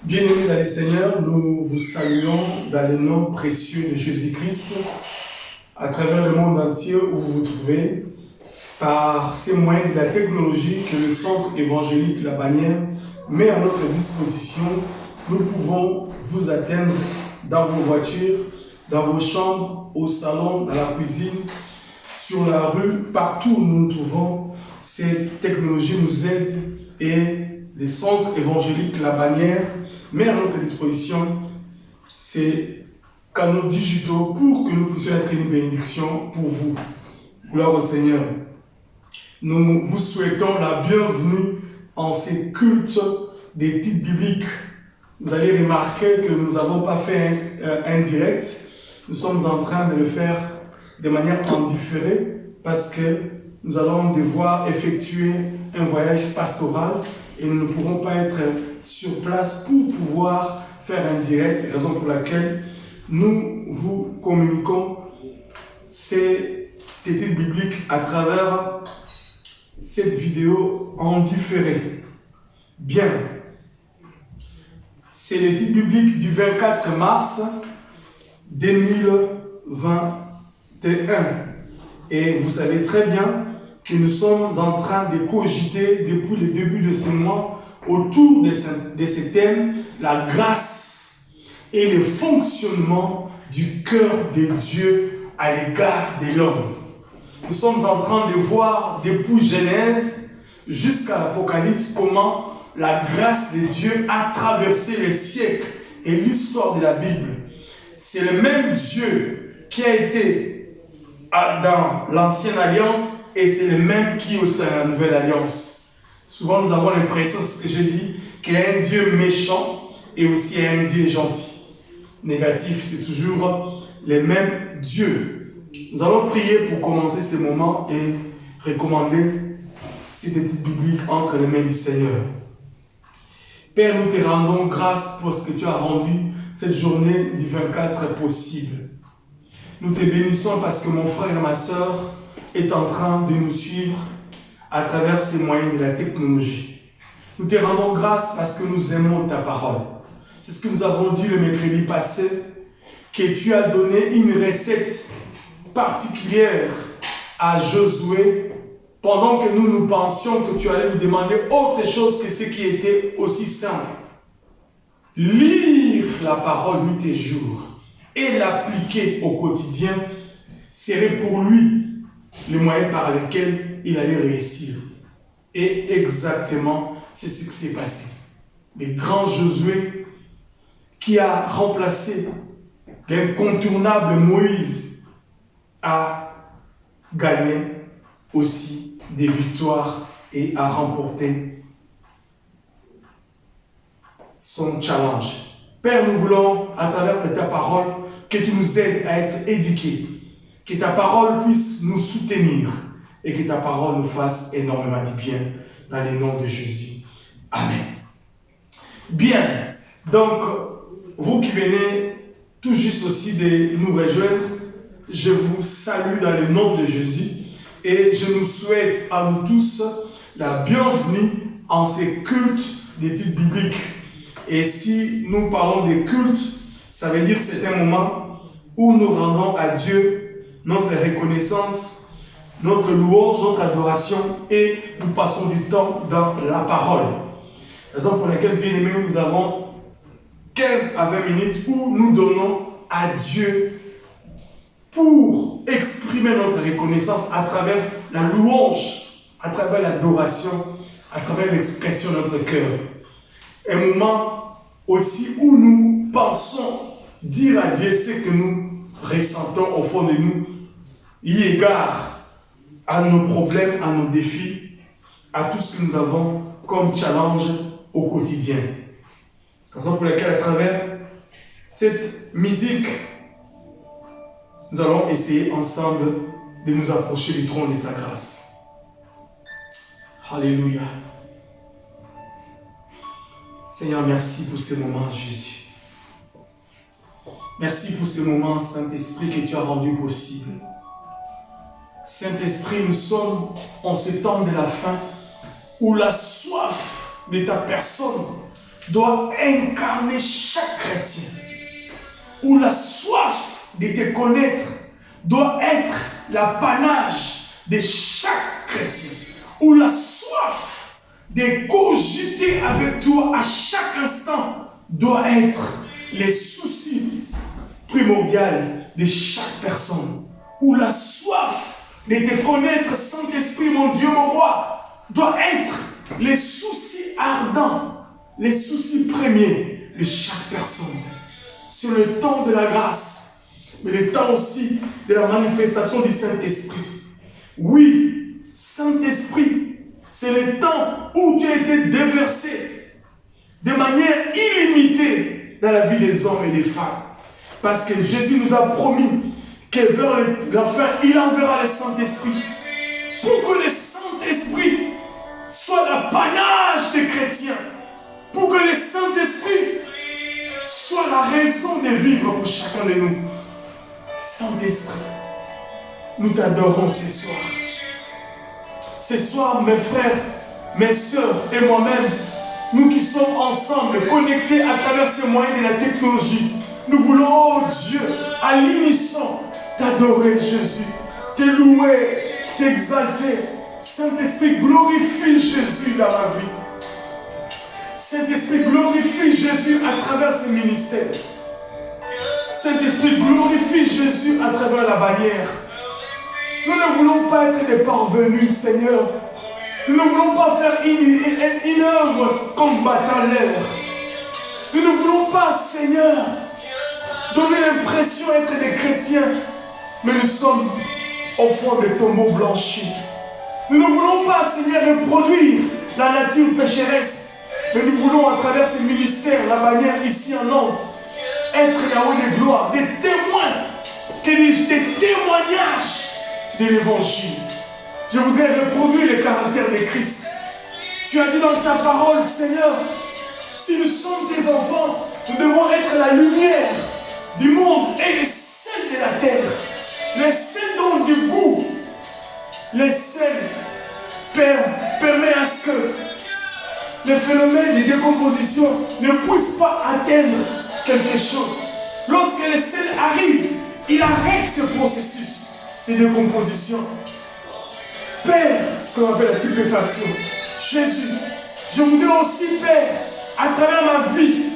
Bien-aimés dans le Seigneur, nous vous saluons dans le nom précieux de Jésus-Christ à travers le monde entier où vous vous trouvez, par ces moyens de la technologie que le Centre évangélique La Bannière met à notre disposition. Nous pouvons vous atteindre dans vos voitures, dans vos chambres, au salon, dans la cuisine, sur la rue, partout où nous nous trouvons. Ces technologies nous aident et les centres évangéliques La Bannière met à notre disposition ces canaux digitaux pour que nous puissions être une bénédiction pour vous. Gloire au Seigneur. Nous vous souhaitons la bienvenue en ces cultes des titres bibliques. Vous allez remarquer que nous n'avons pas fait un direct. Nous sommes en train de le faire de manière en différé parce que nous allons devoir effectuer un voyage pastoral et nous ne pourrons pas être sur place pour pouvoir faire un direct, raison pour laquelle nous vous communiquons ces titres bibliques à travers cette vidéo en différé. Bien, c'est le titre biblique du 24 mars 2021 et vous savez très bien que nous sommes en train de cogiter depuis le début de ce mois autour de ce thème, la grâce et le fonctionnement du cœur de Dieu à l'égard de l'homme. Nous sommes en train de voir depuis Genèse jusqu'à l'Apocalypse comment la grâce de Dieu a traversé les siècles et l'histoire de la Bible. C'est le même Dieu qui a été dans l'Ancienne Alliance et c'est le même qui est aussi dans la Nouvelle Alliance. Souvent nous avons l'impression, c'est ce que j'ai dit, qu'il y a un Dieu méchant et aussi un Dieu gentil. Négatif, c'est toujours le même Dieu. Nous allons prier pour commencer ce moment et recommander ces titres bibliques entre les mains du Seigneur. Père, nous te rendons grâce pour ce que tu as rendu cette journée du 24 possible. Nous te bénissons parce que mon frère et ma soeur est en train de nous suivre à travers ces moyens de la technologie. Nous te rendons grâce parce que nous aimons ta parole. C'est ce que nous avons dit le mercredi passé, que tu as donné une recette particulière à Josué pendant que nous pensions que tu allais nous demander autre chose que ce qui était aussi simple. Lire la parole nuit et jour et l'appliquer au quotidien serait pour lui le moyen par lequel il allait réussir. Et exactement, c'est ce qui s'est passé. Le grand Josué qui a remplacé l'incontournable Moïse a gagné aussi des victoires et a remporté son challenge. Père, nous voulons, à travers de ta parole, que tu nous aides à être éduqués, que ta parole puisse nous soutenir et que ta parole nous fasse énormément de bien dans le nom de Jésus. Amen. Bien, donc, vous qui venez tout juste aussi de nous rejoindre, je vous salue dans le nom de Jésus et je nous souhaite à nous tous la bienvenue en ces cultes des titres bibliques. Et si nous parlons des cultes, ça veut dire que c'est un moment où nous rendons à Dieu notre reconnaissance, notre louange, notre adoration et nous passons du temps dans la parole. Raison pour laquelle, bien aimés, nous avons 15 à 20 minutes où nous donnons à Dieu pour exprimer notre reconnaissance à travers la louange, à travers l'adoration, à travers l'expression de notre cœur. Un moment aussi où nous pensons dire à Dieu ce que nous ressentons au fond de nous, y égard à nos problèmes, à nos défis, à tout ce que nous avons comme challenge au quotidien. Raison pour laquelle, à travers cette musique, nous allons essayer ensemble de nous approcher du trône de sa grâce. Alléluia. Seigneur, merci pour ce moment, Jésus. Merci pour ce moment, Saint-Esprit, que tu as rendu possible. Saint-Esprit, nous sommes en ce temps de la fin où la soif de ta personne doit incarner chaque chrétien. Où la soif de te connaître doit être l'apanage de chaque chrétien. Où la soif de cogiter avec toi à chaque instant doit être les soucis primordiaux de chaque personne. Où la soif de te connaître, Saint-Esprit, mon Dieu, mon roi, doit être les soucis ardents, les soucis premiers de chaque personne. C'est le temps de la grâce, mais le temps aussi de la manifestation du Saint-Esprit. Oui, Saint-Esprit, c'est le temps où tu as été déversé de manière illimitée dans la vie des hommes et des femmes. Parce que Jésus nous a promis que vers la fin, il enverra le Saint-Esprit pour que le Saint-Esprit soit l'apanage des chrétiens, pour que le Saint-Esprit soit la raison de vivre pour chacun de nous. Saint-Esprit, nous t'adorons ce soir. Ce soir, mes frères, mes sœurs et moi-même, nous qui sommes ensemble, connectés à travers ces moyens de la technologie, nous voulons, oh Dieu, à l'unisson, t'adorer Jésus, te louer, t'exalter. Saint-Esprit, glorifie Jésus dans ma vie. Saint-Esprit, glorifie Jésus à travers ses ministères. Saint-Esprit, glorifie Jésus à travers la bannière. Nous ne voulons pas être des parvenus, Seigneur. Nous ne voulons pas faire une œuvre combattant l'air. Nous ne voulons pas, Seigneur, donner l'impression d'être des chrétiens, mais nous sommes au fond des tombeaux blanchis. Nous ne voulons pas, Seigneur, reproduire la nature pécheresse, mais nous voulons, à travers ces ministères, la bannière ici en Nantes, être là-haut des gloires, des témoins, des témoignages de l'évangile. Je voudrais reproduire le caractère de Christ. Tu as dit dans ta parole, Seigneur, si nous sommes tes enfants, nous devons être la lumière du monde et les sels de la terre. Les sels donnent du goût. Les sels permettent à ce que le phénomène de décomposition ne puisse pas atteindre quelque chose. Lorsque les sels arrivent, il arrête ce processus de décomposition. Père, ce qu'on appelle la stupéfaction. Jésus, je voudrais aussi, Père, à travers ma vie,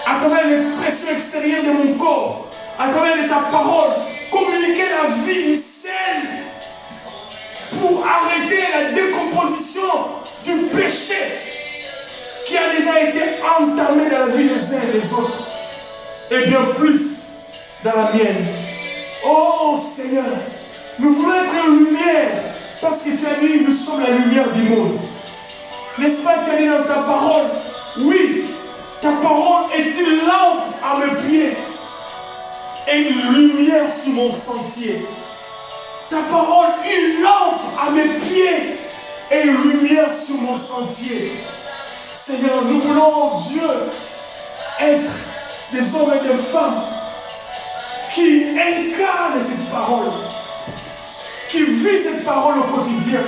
à travers l'expression extérieure de mon corps, à travers de ta parole, communiquer la vie du sel pour arrêter la décomposition du péché qui a déjà été entamé dans la vie des uns et des autres, et bien plus dans la mienne. Oh Seigneur, nous voulons être une lumière, parce que tu as dit, nous sommes la lumière du monde. N'est-ce pas, tu as dit dans ta parole, oui, ta parole est une lampe à mes pieds et une lumière sur mon sentier. Ta parole, une lampe à mes pieds et une lumière sur mon sentier. Seigneur, nous voulons, Dieu, être des hommes et des femmes qui incarnent cette parole, qui vit cette parole au quotidien,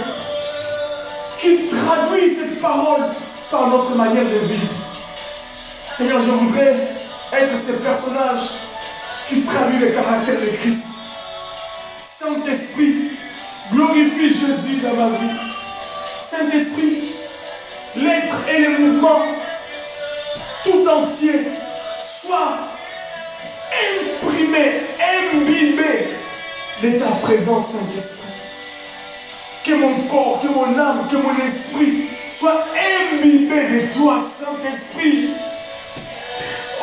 qui traduit cette parole par notre manière de vivre. Seigneur, je voudrais être ces personnages qui traduisent le caractère de Christ. Saint-Esprit, glorifie Jésus dans ma vie. Saint-Esprit, l'être et le mouvement tout entier soient imprimés, imbibés de ta présence, Saint-Esprit. Que mon corps, que mon âme, que mon esprit soient imbibés de toi, Saint-Esprit.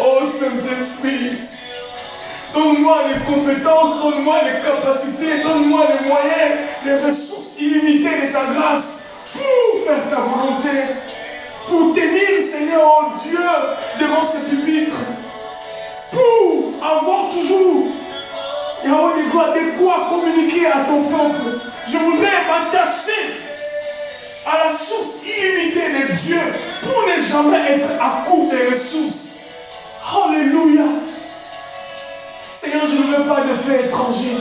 Oh Saint-Esprit, donne-moi les compétences, donne-moi les capacités, donne-moi les moyens, les ressources illimitées de ta grâce pour faire ta volonté, pour tenir, Seigneur, oh Dieu, devant ces pupitres, pour avoir toujours de quoi communiquer à ton peuple. Je voudrais m'attacher à la source illimitée de Dieu pour ne jamais être à court des ressources. Alléluia. Seigneur, je ne veux pas de faits étrangers.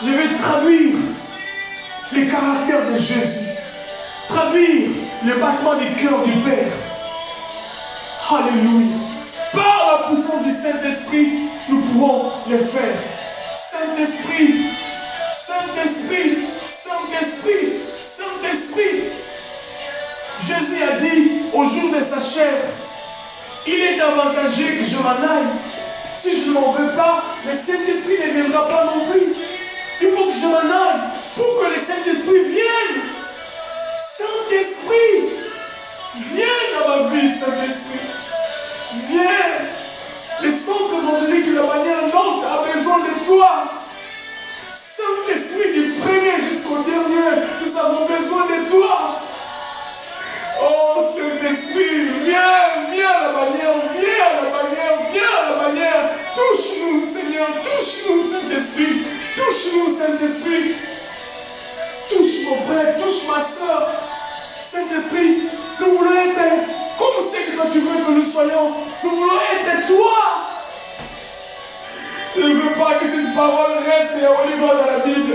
Je vais traduire les caractères de Jésus. Traduire le battement du cœur du Père. Alléluia. Par la puissance du Saint-Esprit, nous pourrons le faire. Saint-Esprit, Saint-Esprit, Saint-Esprit, Saint-Esprit. Jésus a dit au jour de sa chair, il est avantageux que je m'en aille. Si je ne m'en veux pas, le Saint-Esprit ne viendra pas non plus. Il faut que je m'en aille pour que le Saint-Esprit vienne. Saint-Esprit, viens dans ma vie, Saint-Esprit. Viens. Le centre évangélique de la manière Nantes a besoin de toi. Saint-Esprit, du premier jusqu'au dernier, nous avons besoin de toi. Oh Saint-Esprit, viens, viens à la manière, viens à la manière, viens à la manière. Touche-nous, Seigneur, touche-nous, Saint-Esprit. Touche-nous, Saint-Esprit. Touche mon frère, touche ma soeur. Saint-Esprit, nous voulons être comme c'est que tu veux que nous soyons. Nous voulons être toi. Je ne veux pas que cette parole reste au niveau de la Bible.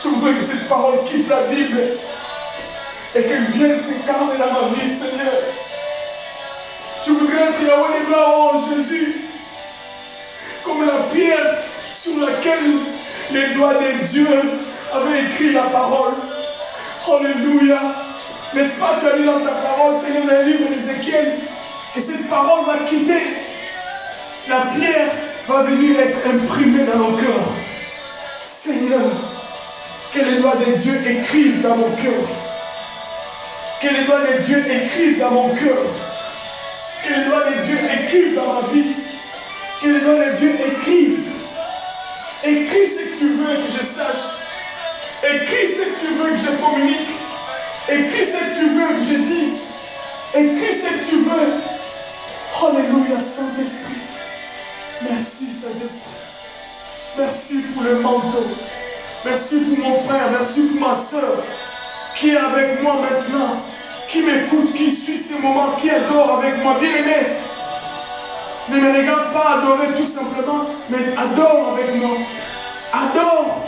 Je voudrais que cette parole quitte la Bible et qu'elle vienne s'incarner dans ma vie, Seigneur. Je voudrais être Yahweh les blancs, oh Jésus, comme la pierre sur laquelle les doigts de Dieu avaient écrit la parole. Alléluia. N'est-ce pas, tu as dit dans ta parole, Seigneur, dans le livre d'Ézéchiel, que cette parole va quitter. La pierre va venir être imprimée dans nos cœurs. Seigneur, que les doigts de Dieu écrivent dans mon cœur. Que les doigts de Dieu écrivent dans mon cœur. Que les doigts de Dieu écrivent dans ma vie. Que les doigts de Dieu écrivent. Écris ce que tu veux que je sache. Écris ce que tu veux que je communique. Écris ce que tu veux que je dise. Écris ce que tu veux. Alléluia, Saint-Esprit. Merci, Saint-Esprit. Merci pour le manteau. Merci pour mon frère. Merci pour ma soeur qui est avec moi maintenant. Qui m'écoute, qui suit ces moments, qui adore avec moi. Bien-aimé, ne me regarde pas adorer tout simplement, mais adore avec moi. Adore.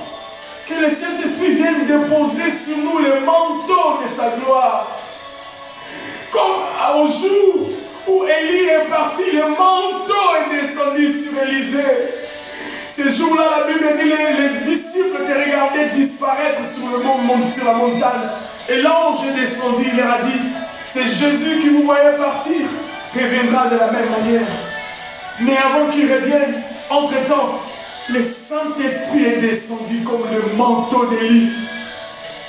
Que le Saint-Esprit vienne déposer sur nous le manteau de sa gloire. Comme au jour où Élie est parti, le manteau est descendu sur Élisée. Ce jour-là, la Bible dit les disciples te regardaient disparaître sur la montagne. Et l'ange est descendu, il leur a dit, c'est Jésus qui vous voyait partir, reviendra de la même manière. Mais avant qu'il revienne, entre-temps, le Saint-Esprit est descendu comme le manteau d'Élie.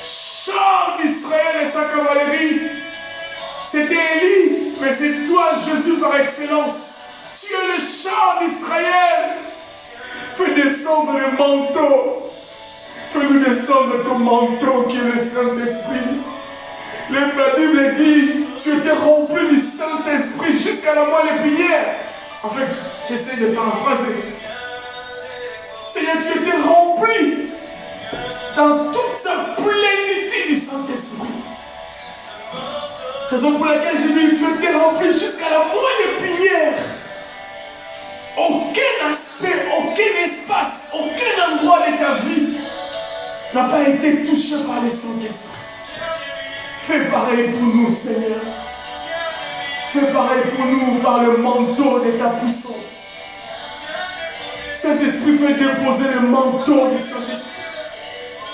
Char d'Israël et sa cavalerie. C'était Élie, mais c'est toi, Jésus, par excellence. Tu es le char d'Israël. Fais descendre le manteau. Fais-nous descendre ton manteau qui est le Saint-Esprit. La Bible dit, tu étais rempli du Saint-Esprit jusqu'à la moelle épinière. En fait, j'essaie de paraphraser. Seigneur, tu étais rempli dans toute sa plénitude du Saint-Esprit. Raison pour laquelle j'ai dit, tu étais rempli jusqu'à la moelle épinière. Aucun aspect, aucun espace, aucun endroit de ta vie n'a pas été touché par le Saint-Esprit. Fais pareil pour nous, Seigneur. Fais pareil pour nous par le manteau de ta puissance. Saint-Esprit, fais déposer le manteau du Saint-Esprit.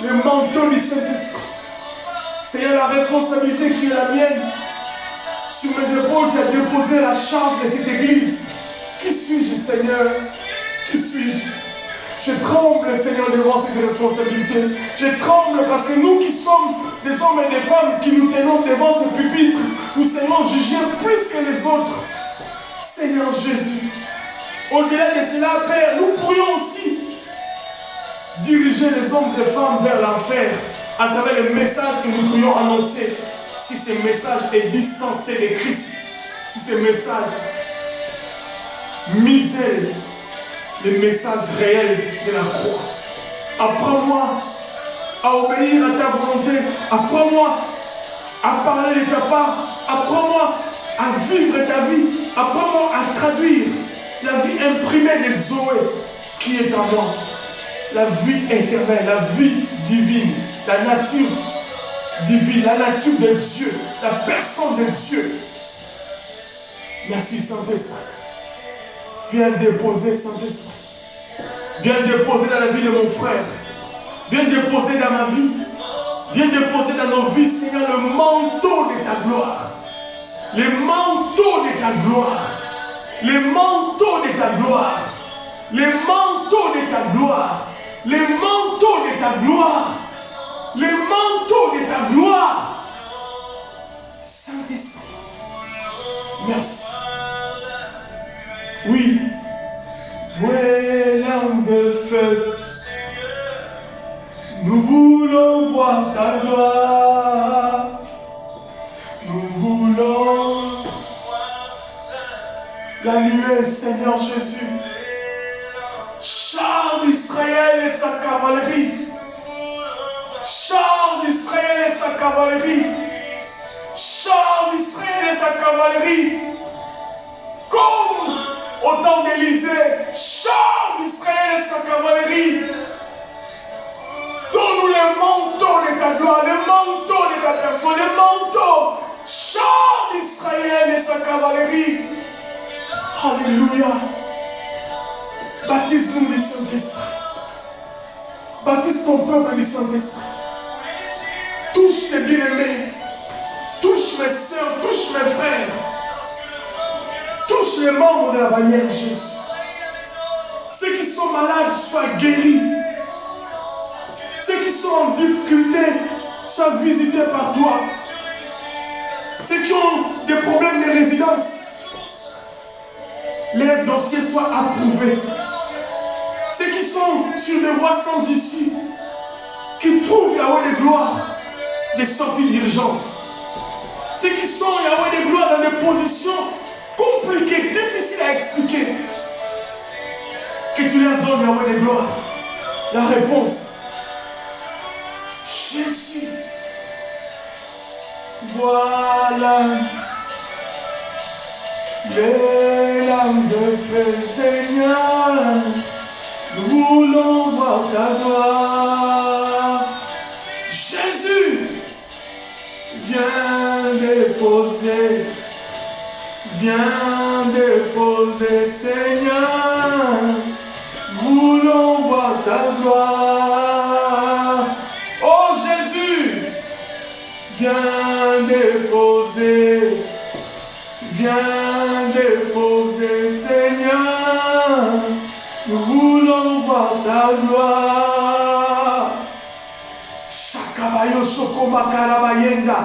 Le manteau du Saint-Esprit. Seigneur, la responsabilité qui est la mienne, sur mes épaules, tu as déposé la charge de cette église. Qui suis-je, Seigneur? Qui suis-je? Je tremble, Seigneur, devant cette responsabilité. Je tremble parce que nous qui sommes des hommes et des femmes qui nous tenons devant ce pupitre, nous serons jugés plus que les autres. Seigneur Jésus, au-delà de cela, Père, nous pourrions aussi diriger les hommes et femmes vers l'enfer à travers les messages que nous pourrions annoncer. Si ce message est distancé de Christ, si ce message misère, le message réel de la croix. Apprends-moi à obéir à ta volonté. Apprends-moi à parler de ta part. Apprends-moi à vivre ta vie. Apprends-moi à traduire la vie imprimée de Zoé qui est en moi. La vie éternelle, la vie divine, la nature divine, la nature de Dieu, la personne de Dieu. Merci Saint-Esprit. Viens déposer, Saint-Esprit. Viens déposer dans la vie de mon frère. Viens déposer dans ma vie. Viens déposer dans nos vies, Seigneur, le manteau de ta gloire. Les manteaux de ta gloire. Les manteaux de ta gloire. Les manteaux de ta gloire. Les manteaux de ta gloire. Les manteaux de ta gloire. Saint-Esprit. Merci. Oui. Fouet de feu. Nous voulons voir ta gloire. Nous voulons la nuée, Seigneur Jésus. Char d'Israël et sa cavalerie. Char d'Israël et sa cavalerie. Char d'Israël et sa cavalerie. Comme au temps d'Élysée, char d'Israël et sa cavalerie. Donne-nous les manteaux de ta gloire, les manteaux de ta personne, les manteaux. Char d'Israël et sa cavalerie. Alléluia. Baptise-nous du Saint-Esprit. Baptise ton peuple du Saint-Esprit. Touche tes bien-aimés. Touche mes soeurs, touche mes frères. Touche les membres de la bannière Jésus. Ceux qui sont malades soient guéris. Ceux qui sont en difficulté soient visités par toi. Ceux qui ont des problèmes de résidence, les dossiers soient approuvés. Ceux qui sont sur des voies sans issue, qui trouvent Yahweh de gloire, des sorties d'urgence. Ceux qui sont Yahweh de gloire dans des positions compliquées, difficiles à expliquer. Que tu leur donnes Yahweh de gloire la réponse. Jésus, voilà les lames de feu, Seigneur. Nous voulons voir ta gloire. Jésus, viens déposer, Seigneur. Nous voulons voir ta gloire. Oh Jésus, viens déposer, Seigneur. Nous voulons voir ta gloire. Shakabayo Shokoma Karabayenda.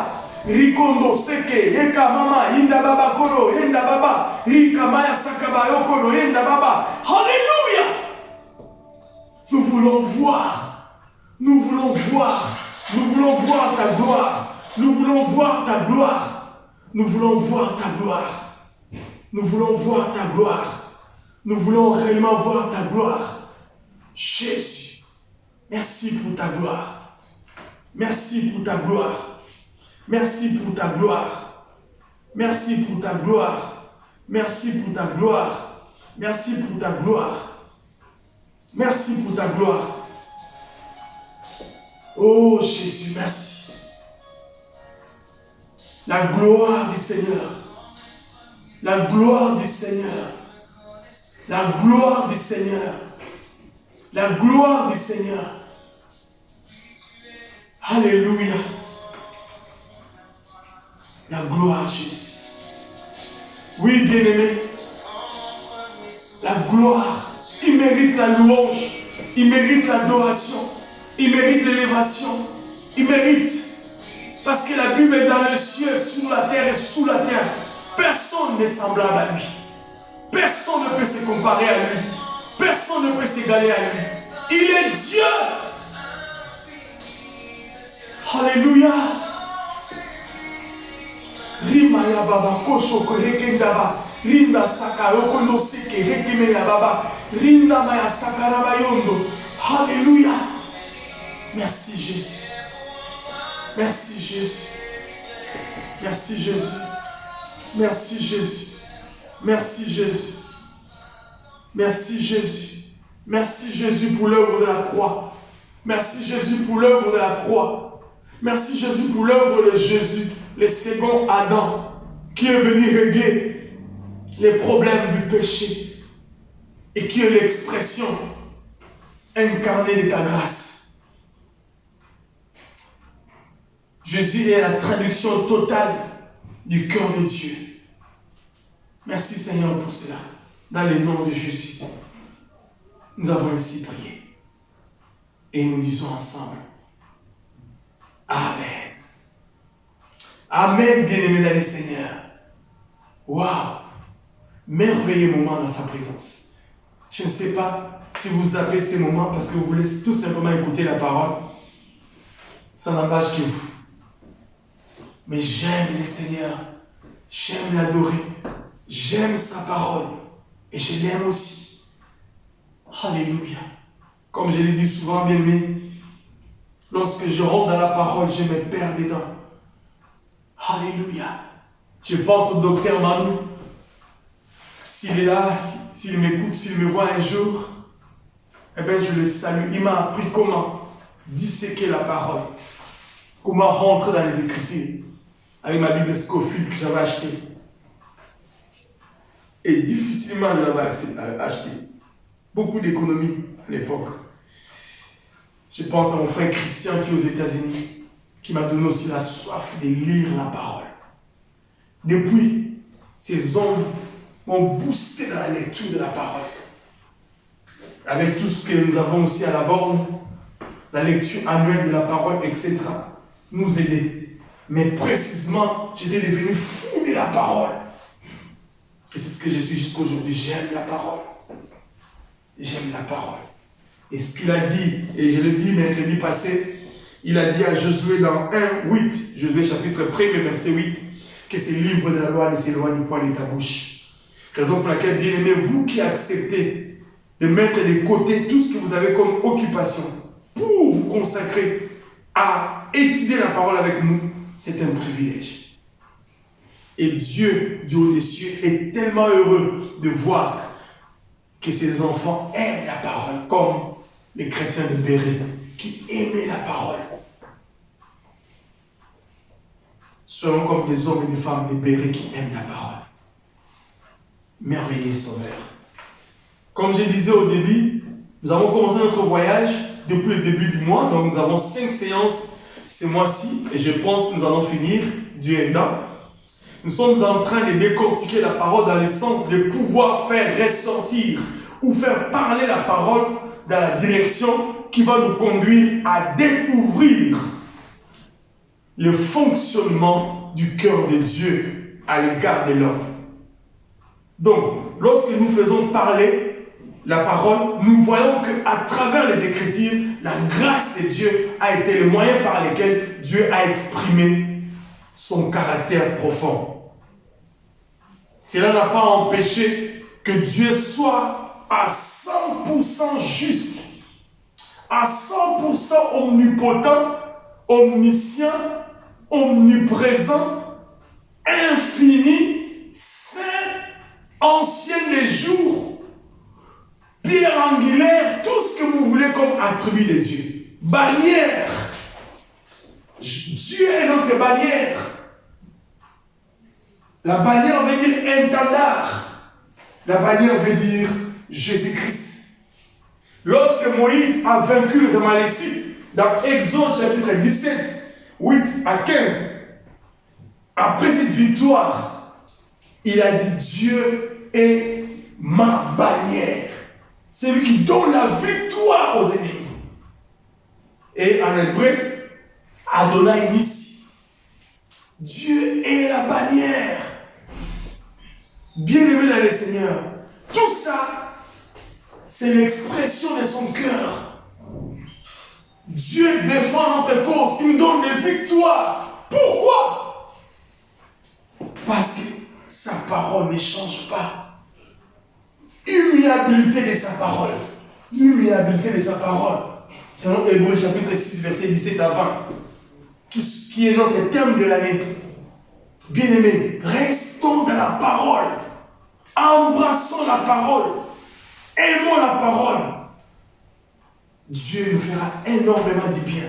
Rikondo Seke, Eka Mama, Inda Baba Koro, Enda Baba, Rika Maya Sakabayo Koro, Enda Baba. Alléluia. Nous voulons voir ta gloire. Nous voulons voir ta gloire. Nous voulons voir ta gloire. Nous voulons voir ta gloire. Nous voulons réellement voir ta gloire. Jésus, merci pour ta gloire. Merci pour ta gloire. Merci pour ta gloire. Merci pour ta gloire. Merci pour ta gloire. Merci pour ta gloire. Merci pour ta gloire. Oh Jésus, merci. La gloire du Seigneur. La gloire du Seigneur. La gloire du Seigneur. La gloire du Seigneur. Alléluia. La gloire, Jésus. Oui, bien-aimé. La gloire. Il mérite la louange. Il mérite l'adoration. Il mérite l'élévation. Il mérite. Parce que la Bible est dans les cieux, sur la terre et sous la terre. Personne n'est semblable à lui. Personne ne peut se comparer à lui. Personne ne peut s'égaler à lui. Il est Dieu. Alléluia. Rimaya baba kosho korekendaba. Rinda sakaroko no seke rekime ya baba. Rinda maya sakarabayondo. Alléluia. Merci Jésus. Merci Jésus. Merci Jésus. Merci Jésus. Merci Jésus. Merci Jésus. Merci Jésus pour l'œuvre de la croix. Merci Jésus pour l'œuvre de la croix. Merci Jésus pour l'œuvre de Jésus, le second Adam, qui est venu régler les problèmes du péché et qui est l'expression incarnée de ta grâce. Jésus est la traduction totale du cœur de Dieu. Merci Seigneur pour cela. Dans le nom de Jésus, nous avons ainsi prié. Et nous disons ensemble, Amen. Amen, bien-aimés dans le Seigneur. Waouh! Merveilleux moment dans sa présence. Je ne sais pas si vous zappez ces moments parce que vous voulez tout simplement écouter la parole. Ça n'engage que vous. Mais j'aime le Seigneur. J'aime l'adorer. J'aime sa parole. Et je l'aime aussi. Alléluia. Comme je l'ai dit souvent, bien-aimé, lorsque je rentre dans la parole, je me perds dedans. Alléluia. Je pense au docteur Manu. S'il est là, s'il m'écoute, s'il me voit un jour, eh bien je le salue. Il m'a appris comment disséquer la parole. Comment rentrer dans les Écritures. Avec ma Bible Scofield que j'avais achetée. Et difficilement je l'avais achetée. Beaucoup d'économies à l'époque. Je pense à mon frère Christian qui est aux États-Unis, qui m'a donné aussi la soif de lire la parole. Depuis, ces hommes m'ont boosté dans la lecture de la parole. Avec tout ce que nous avons aussi à la borne, la lecture annuelle de la parole, etc., nous aider. Mais précisément, j'étais devenu fou de la parole. Et c'est ce que je suis jusqu'à aujourd'hui. J'aime la parole. J'aime la parole. Et ce qu'il a dit, et je l'ai dit mercredi passé, il a dit à Josué dans 1:8, Josué chapitre 1er, verset 8, que ces livres de la loi ne s'éloignent point de ta bouche. Raison pour laquelle, bien aimé, vous qui acceptez de mettre de côté tout ce que vous avez comme occupation pour vous consacrer à étudier la parole avec nous, c'est un privilège. Et Dieu, du haut des cieux, est tellement heureux de voir que ses enfants aiment la parole, comme les chrétiens de Béret, qui aimaient la parole. Soyons comme des hommes et des femmes de Béret qui aiment la parole. Merveilleux Sauveur. Comme je disais au début, nous avons commencé notre voyage depuis le début du mois, donc nous avons 5 séances ce mois-ci, et je pense que nous allons finir, Dieu aidant. Nous sommes en train de décortiquer la parole dans le sens de pouvoir faire ressortir ou faire parler la parole dans la direction qui va nous conduire à découvrir le fonctionnement du cœur de Dieu à l'égard de l'homme. Donc, lorsque nous faisons parler la parole, nous voyons qu'à travers les Écritures, la grâce de Dieu a été le moyen par lequel Dieu a exprimé son caractère profond. Cela n'a pas empêché que Dieu soit à 100% juste, à 100% omnipotent, omniscient, omniprésent, infini, saint, ancien des jours, pierre angulaire, tout ce que vous voulez comme attribut de Dieu. Bannière. Dieu est notre bannière. La bannière veut dire étendard. La bannière veut dire Jésus-Christ. Lorsque Moïse a vaincu les Amalécites, dans Exode chapitre 17, 8 à 15, après cette victoire, il a dit Dieu est ma bannière. C'est lui qui donne la victoire aux ennemis. Et en hébreu, Adonai Nissi. Dieu est la bannière. Bien-aimé dans le Seigneur, tout ça, c'est l'expression de son cœur. Dieu défend notre cause, il nous donne des victoires. Pourquoi? Parce que sa parole ne change pas. Immuabilité de sa parole. L'immuabilité de sa parole. Selon Hébreux chapitre 6, verset 17 à 20, qui est notre thème de l'année. Bien-aimés, restons dans la parole. Embrassons la parole. Aimons la parole. Dieu nous fera énormément du bien.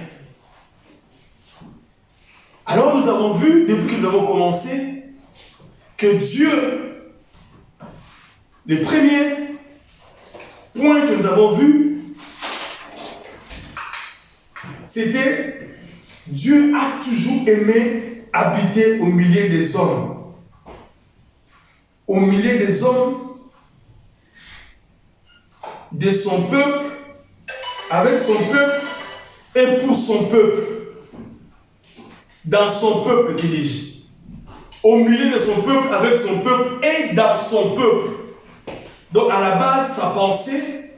Alors nous avons vu, depuis que nous avons commencé, que Dieu Le premier point que nous avons vu, c'était Dieu a toujours aimé habiter au milieu des hommes. Au milieu des hommes, de son peuple, avec son peuple et pour son peuple. Dans son peuple, qu'il dit. Au milieu de son peuple, avec son peuple et dans son peuple. Donc à la base, sa pensée,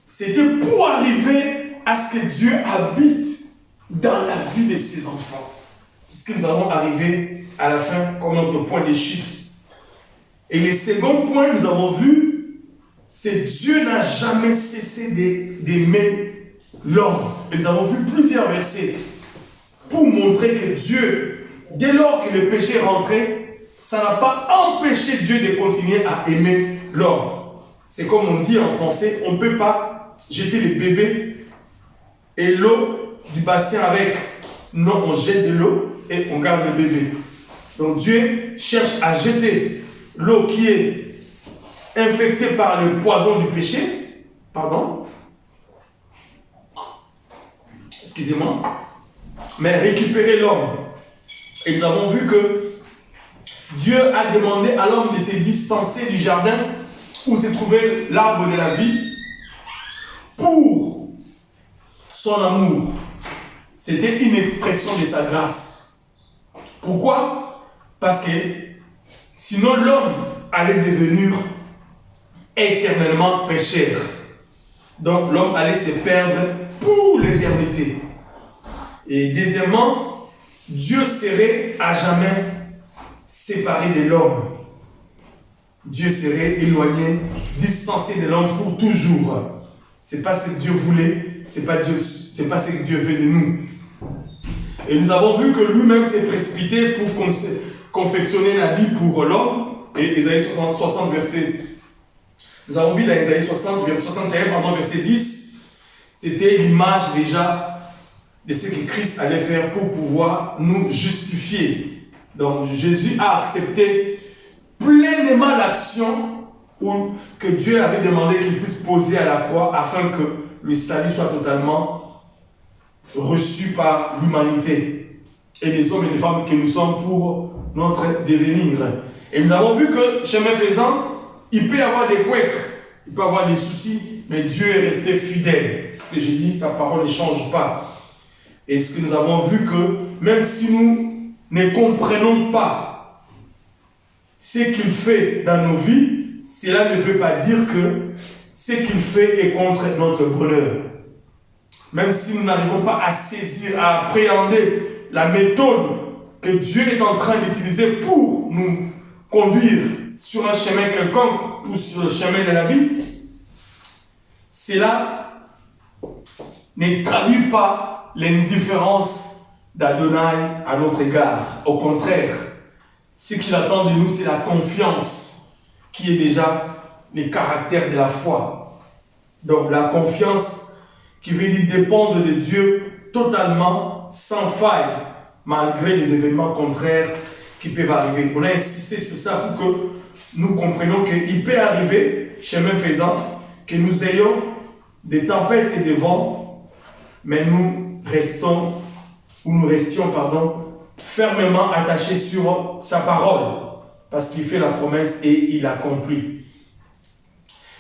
c'était pour arriver à ce que Dieu habite dans la vie de ses enfants. C'est ce que nous allons arriver à la fin comme notre point de chute. Et le second point que nous avons vu, c'est Dieu n'a jamais cessé d'aimer l'homme. Et nous avons vu plusieurs versets pour montrer que Dieu, dès lors que le péché est rentré, ça n'a pas empêché Dieu de continuer à aimer l'homme. C'est comme on dit en français, on ne peut pas jeter les bébés et l'eau du bassin avec. Non, on jette de l'eau et on garde le bébé. Donc Dieu cherche à jeter l'eau qui est infectée par le poison du péché. Pardon. Excusez-moi. Mais récupérer l'homme. Et nous avons vu que Dieu a demandé à l'homme de se distancer du jardin où se trouvait l'arbre de la vie pour son amour. C'était une expression de sa grâce. Pourquoi? Parce que sinon l'homme allait devenir éternellement pécheur. Donc l'homme allait se perdre pour l'éternité. Et deuxièmement, Dieu serait à jamais séparé de l'homme. Dieu serait éloigné, distancé de l'homme pour toujours. Ce n'est pas ce que Dieu voulait, ce n'est pas ce que Dieu veut de nous. Et nous avons vu que lui-même s'est précipité pour confectionner la vie pour l'homme. Et Ésaïe 60 verset. Nous avons vu dans Ésaïe 61, verset 10, c'était l'image déjà de ce que Christ allait faire pour pouvoir nous justifier. Donc Jésus a accepté pleinement l'action que Dieu avait demandé qu'il puisse poser à la croix afin que le salut soit totalement reçu par l'humanité et les hommes et les femmes que nous sommes pour notre devenir. Et nous avons vu que, chemin faisant, il peut y avoir des couacs, il peut y avoir des soucis, mais Dieu est resté fidèle. Ce que j'ai dit, sa parole ne change pas. Et ce que nous avons vu que, même si nous ne comprenons pas ce qu'il fait dans nos vies, cela ne veut pas dire que ce qu'il fait est contre notre bonheur. Même si nous n'arrivons pas à saisir, à appréhender la méthode que Dieu est en train d'utiliser pour nous conduire sur un chemin quelconque ou sur le chemin de la vie, cela ne traduit pas l'indifférence d'Adonai à notre égard. Au contraire, ce qu'il attend de nous, c'est la confiance qui est déjà le caractère de la foi. Donc la confiance qui veut dire dépendre de Dieu totalement, sans faille, malgré les événements contraires qui peuvent arriver. On a insisté sur ça pour que nous comprenions qu'il peut arriver, chemin faisant, que nous ayons des tempêtes et des vents, mais nous restions, fermement attachés sur sa parole, parce qu'il fait la promesse et il accomplit.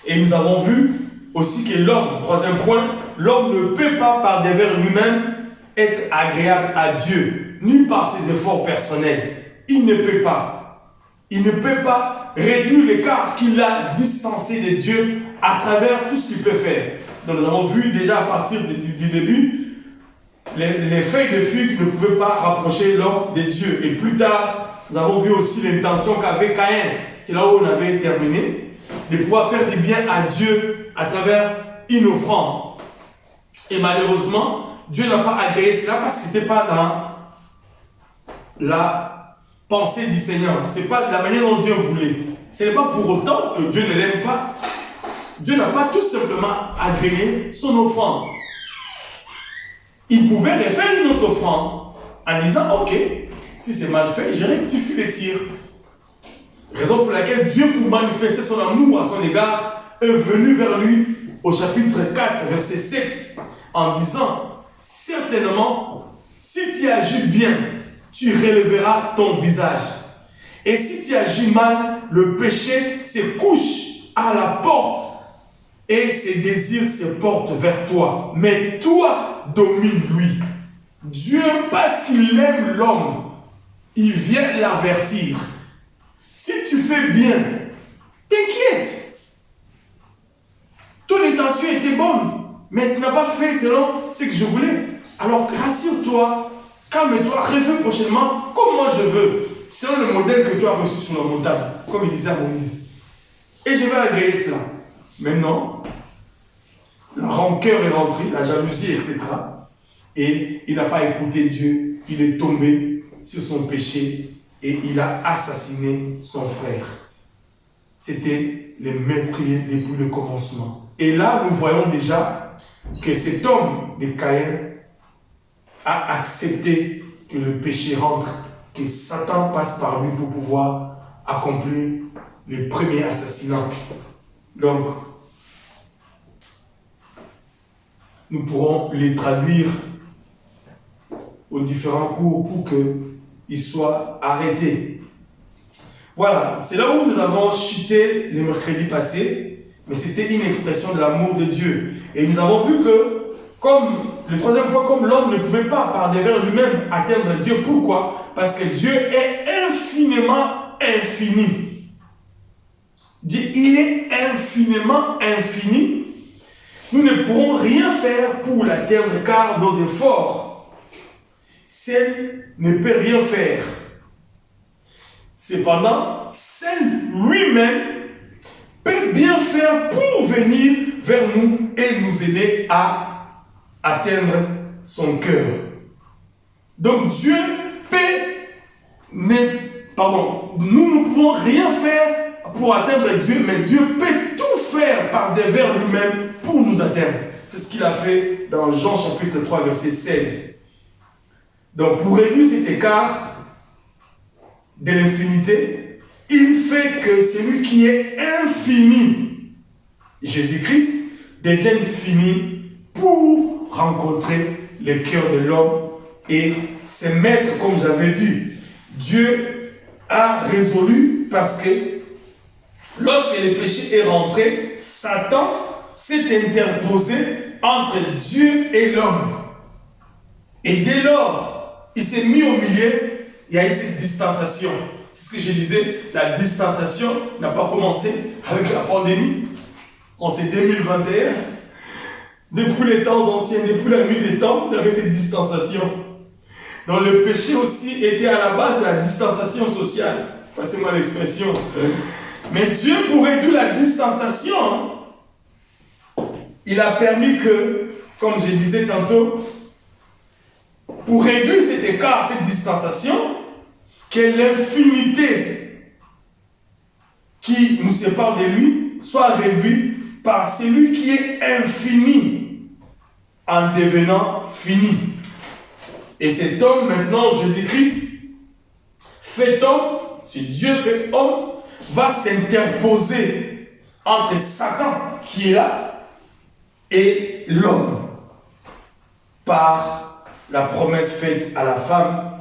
Et nous avons vu aussi que l'homme, troisième point, l'homme ne peut pas par devers lui-même être agréable à Dieu, ni par ses efforts personnels. Il ne peut pas. Il ne peut pas réduire l'écart qu'il a distancé de Dieu à travers tout ce qu'il peut faire. Donc nous avons vu déjà à partir du début, les feuilles de figue ne pouvaient pas rapprocher l'homme de Dieu. Et plus tard, nous avons vu aussi l'intention qu'avait Caïn. C'est là où on avait terminé, de pouvoir faire du bien à Dieu à travers une offrande. Et malheureusement, Dieu n'a pas agréé cela parce que ce n'était pas dans la pensée du Seigneur. Ce n'est pas de la manière dont Dieu voulait. Ce n'est pas pour autant que Dieu ne l'aime pas. Dieu n'a pas tout simplement agréé son offrande. Il pouvait refaire une autre offrande en disant, ok, si c'est mal fait, je rectifie le tir. Raison pour laquelle Dieu, pour manifester son amour à son égard, est venu vers lui au chapitre 4, verset 7, en disant, certainement, si tu agis bien, tu relèveras ton visage. Et si tu agis mal, le péché se couche à la porte et ses désirs se portent vers toi. Mais toi, domine lui. Dieu, parce qu'il aime l'homme, il vient l'avertir. Si tu fais bien, t'inquiète. Ton intention était bonne, mais tu n'as pas fait selon ce que je voulais. Alors rassure-toi, calme-toi, refais prochainement comme moi je veux, selon le modèle que tu as reçu sur la montagne, comme il disait à Moïse. Et je vais agréer cela. Maintenant, la rancœur est rentrée, la jalousie, etc. Et il n'a pas écouté Dieu, il est tombé sur son péché et il a assassiné son frère. C'était le meurtrier depuis le commencement. Et là, nous voyons déjà que cet homme de Caïn a accepté que le péché rentre, que Satan passe par lui pour pouvoir accomplir le premier assassinat. Donc, nous pourrons les traduire aux différents cours pour qu'ils soient arrêtés. Voilà, c'est là où nous avons chuté le mercredi passé, mais c'était une expression de l'amour de Dieu. Et nous avons vu que, comme le troisième point, comme l'homme ne pouvait pas par devers lui-même atteindre Dieu. Pourquoi? Parce que Dieu est infiniment infini. Dieu, il est infiniment infini. Nous ne pourrons rien faire pour l'atteindre car nos efforts, seul ne peut rien faire. Cependant, seul lui-même peut bien faire pour venir vers nous et nous aider à atteindre son cœur. Donc Dieu nous ne pouvons rien faire pour atteindre Dieu, mais Dieu peut tout faire par devers lui-même pour nous atteindre. C'est ce qu'il a fait dans Jean chapitre 3, verset 16. Donc pour réduire cet écart de l'infinité, il fait que celui qui est infini, Jésus-Christ, devienne fini pour rencontrer le cœur de l'homme et se mettre, comme j'avais dit. Dieu a résolu parce que lorsque le péché est rentré, Satan s'est interposé entre Dieu et l'homme. Et dès lors, il s'est mis au milieu, il y a eu cette distanciation. C'est ce que je disais, la distanciation n'a pas commencé avec la pandémie. En ce 2021, depuis les temps anciens, depuis la nuit des temps, il y avait cette distanciation. Donc le péché aussi était à la base de la distanciation sociale. Passez-moi l'expression. Mais Dieu, pour réduire la distanciation, il a permis que, comme je disais tantôt, pour réduire cet écart, cette distanciation, que l'infinité qui nous sépare de lui soit réduite par celui qui est infini en devenant fini. Et cet homme, maintenant, Jésus-Christ, fait homme, si Dieu fait homme, va s'interposer entre Satan qui est là et l'homme par la promesse faite à la femme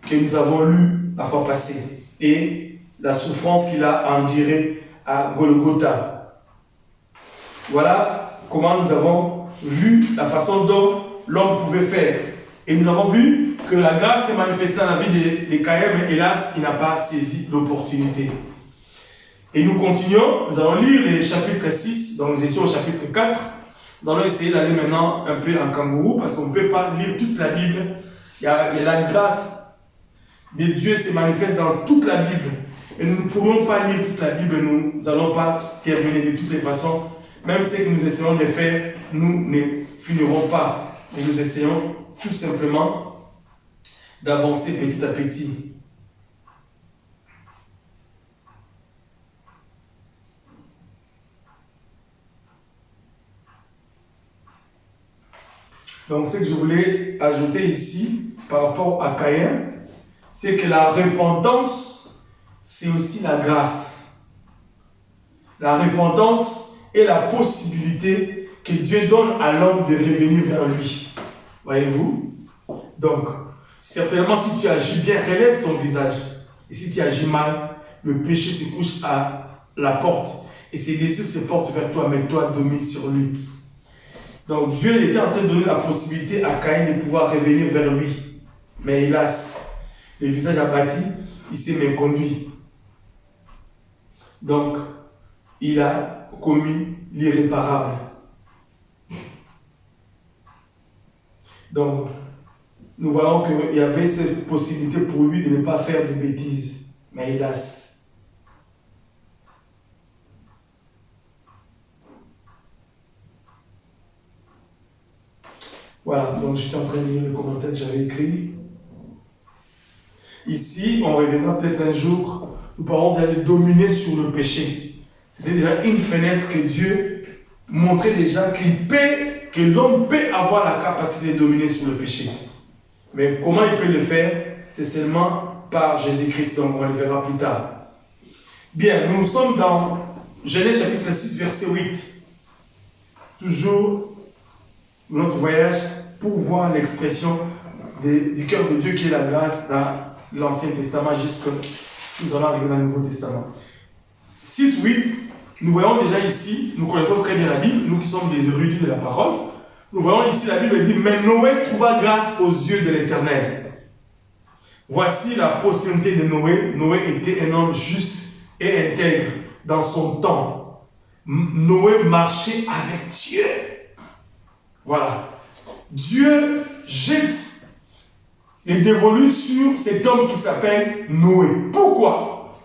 que nous avons lue la fois passée et la souffrance qu'il a endurée à Golgotha. Voilà comment nous avons vu la façon dont l'homme pouvait faire. Et nous avons vu que la grâce s'est manifestée dans la vie de Caïn, mais hélas, il n'a pas saisi l'opportunité. Et nous continuons, nous allons lire les chapitres 6, donc nous étions au chapitre 4. Nous allons essayer d'aller maintenant un peu en kangourou, parce qu'on ne peut pas lire toute la Bible. Il y a la grâce de Dieu se manifeste dans toute la Bible. Et nous ne pouvons pas lire toute la Bible, nous n'allons pas terminer de toutes les façons. Même ce que nous essayons de faire, nous ne finirons pas. Et nous essayons tout simplement d'avancer petit à petit. Donc ce que je voulais ajouter ici par rapport à Caïn, c'est que la repentance c'est aussi la grâce. La repentance est la possibilité que Dieu donne à l'homme de revenir vers lui. Voyez-vous? Donc, certainement, si tu agis bien, relève ton visage. Et si tu agis mal, le péché se couche à la porte. Et ses désirs se portent vers toi, mais toi domine sur lui. Donc, Dieu était en train de donner la possibilité à Caïn de pouvoir revenir vers lui. Mais hélas, le visage abattu, il s'est méconduit. Donc, il a commis l'irréparable. Donc, nous voyons qu'il y avait cette possibilité pour lui de ne pas faire de bêtises. Mais hélas. Voilà, donc j'étais en train de lire les commentaires que j'avais écrits. Ici, on reviendra peut-être un jour, nous parlons d'aller dominer sur le péché. C'était déjà une fenêtre que Dieu montrait déjà que l'homme peut avoir la capacité de dominer sur le péché. Mais comment il peut le faire? C'est seulement par Jésus-Christ, donc on le verra plus tard. Bien, nous sommes dans Genèse chapitre 6, verset 8. Toujours notre voyage pour voir l'expression du cœur de Dieu qui est la grâce dans l'Ancien Testament jusqu'à ce que nous allons arriver dans le Nouveau Testament. 6, 8, nous voyons déjà ici, nous connaissons très bien la Bible, nous qui sommes des érudits de la parole, nous voyons ici la Bible dit, mais Noé trouva grâce aux yeux de l'Éternel. Voici la postérité de Noé. Noé était un homme juste et intègre dans son temps. Noé marchait avec Dieu. Voilà. Dieu jette les dévolus sur cet homme qui s'appelle Noé. Pourquoi?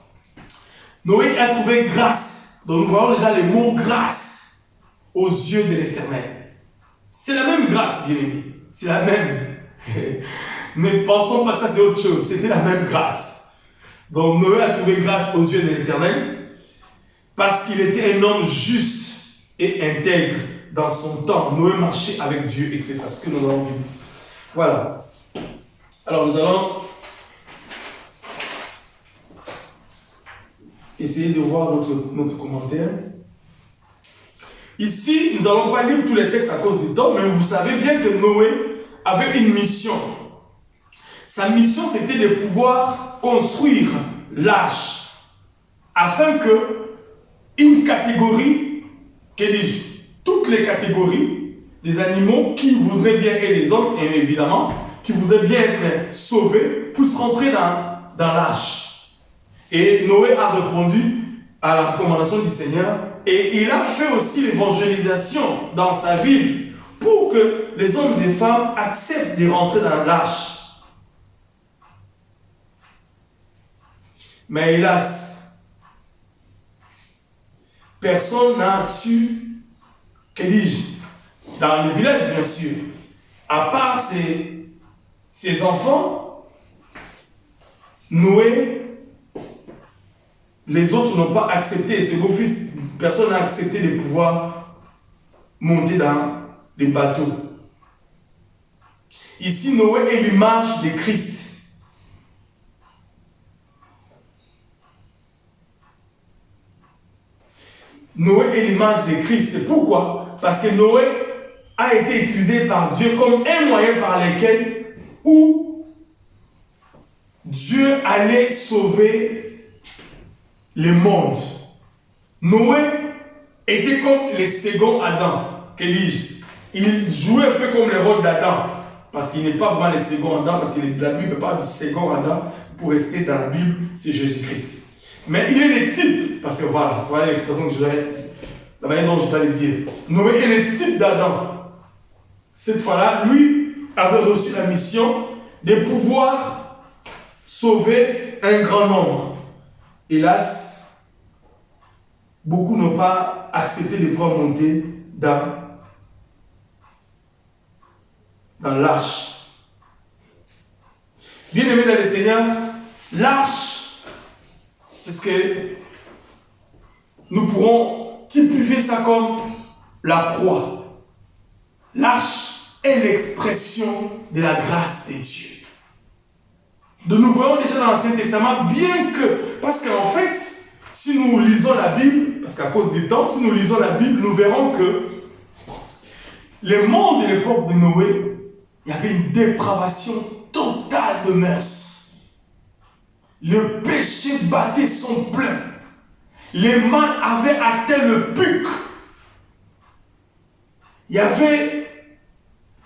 Noé a trouvé grâce. Donc nous voyons déjà les mots grâce aux yeux de l'Éternel. C'est la même grâce, bien-aimés. C'est la même. Ne pensons pas que ça c'est autre chose. C'était la même grâce. Donc Noé a trouvé grâce aux yeux de l'Éternel parce qu'il était un homme juste et intègre dans son temps. Noé marchait avec Dieu, etc. C'est ce que nous avons vu. Voilà. Alors nous allons essayer de voir notre commentaire. Ici, nous n'allons pas lire tous les textes à cause du temps, mais vous savez bien que Noé avait une mission. Sa mission, c'était de pouvoir construire l'arche afin que une catégorie, que dis-je, toutes les catégories des animaux qui voudraient bien, et les hommes, et évidemment, qui voudraient bien être sauvés, puissent rentrer dans l'arche. Et Noé a répondu à la recommandation du Seigneur et il a fait aussi l'évangélisation dans sa ville pour que les hommes et femmes acceptent de rentrer dans l'arche. Mais hélas, personne n'a su, que dis-je, dans le village bien sûr, à part ses enfants, Noé, les autres n'ont pas accepté, ses beaux-fils, personne n'a accepté de pouvoir monter dans les bateaux. Ici, Noé est l'image de Christ. Noé est l'image de Christ. Pourquoi? Parce que Noé a été utilisé par Dieu comme un moyen par lequel où Dieu allait sauver le monde. Noé était comme le second Adam. Que dis-je? Il jouait un peu comme le rôle d'Adam. Parce qu'il n'est pas vraiment le second Adam, parce que la Bible parle du second Adam. Pour rester dans la Bible, c'est Jésus-Christ. Mais il est le type, parce que voilà l'expression que la manière dont je dois le dire. Noé est le type d'Adam. Cette fois-là, lui avait reçu la mission de pouvoir sauver un grand nombre. Hélas, beaucoup n'ont pas accepté de pouvoir monter dans l'arche. Bien-aimés dans le Seigneur, l'arche, c'est ce que nous pourrons typifier ça comme la croix. L'arche est l'expression de la grâce de Dieu. nous voyons déjà dans l'Ancien Testament, bien que, parce qu'en fait, si nous lisons la Bible, parce qu'à cause du temps, si nous lisons la Bible, nous verrons que le monde de l'époque de Noé, il y avait une dépravation totale de mœurs. Le péché battait son plein. Les mâles avaient atteint le pic. Il y avait,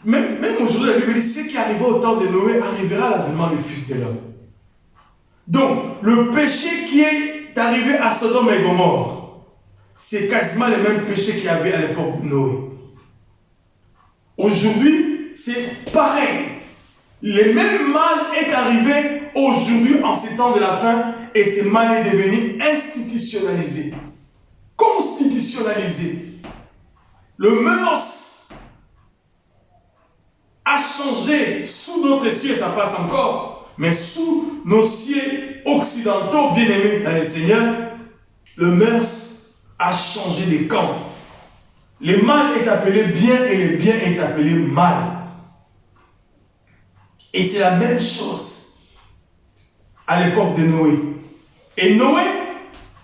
même aujourd'hui, la Bible dit, ce qui arrivait au temps de Noé arrivera à l'avènement du Fils de l'homme. Donc, le péché qui est arrivé à Sodome et Gomorrhe, c'est quasiment le même péché qu'il y avait à l'époque de Noé. Aujourd'hui, c'est pareil. Le même mal est arrivé aujourd'hui en ces temps de la fin et ce mal est devenu institutionnalisé, constitutionnalisé. Le mœurs a changé sous notre cieux, ça passe encore, mais sous nos cieux occidentaux bien-aimés dans le Seigneur, le mœurs a changé de camp. Le mal est appelé bien et le bien est appelé mal. Et c'est la même chose à l'époque de Noé. Et Noé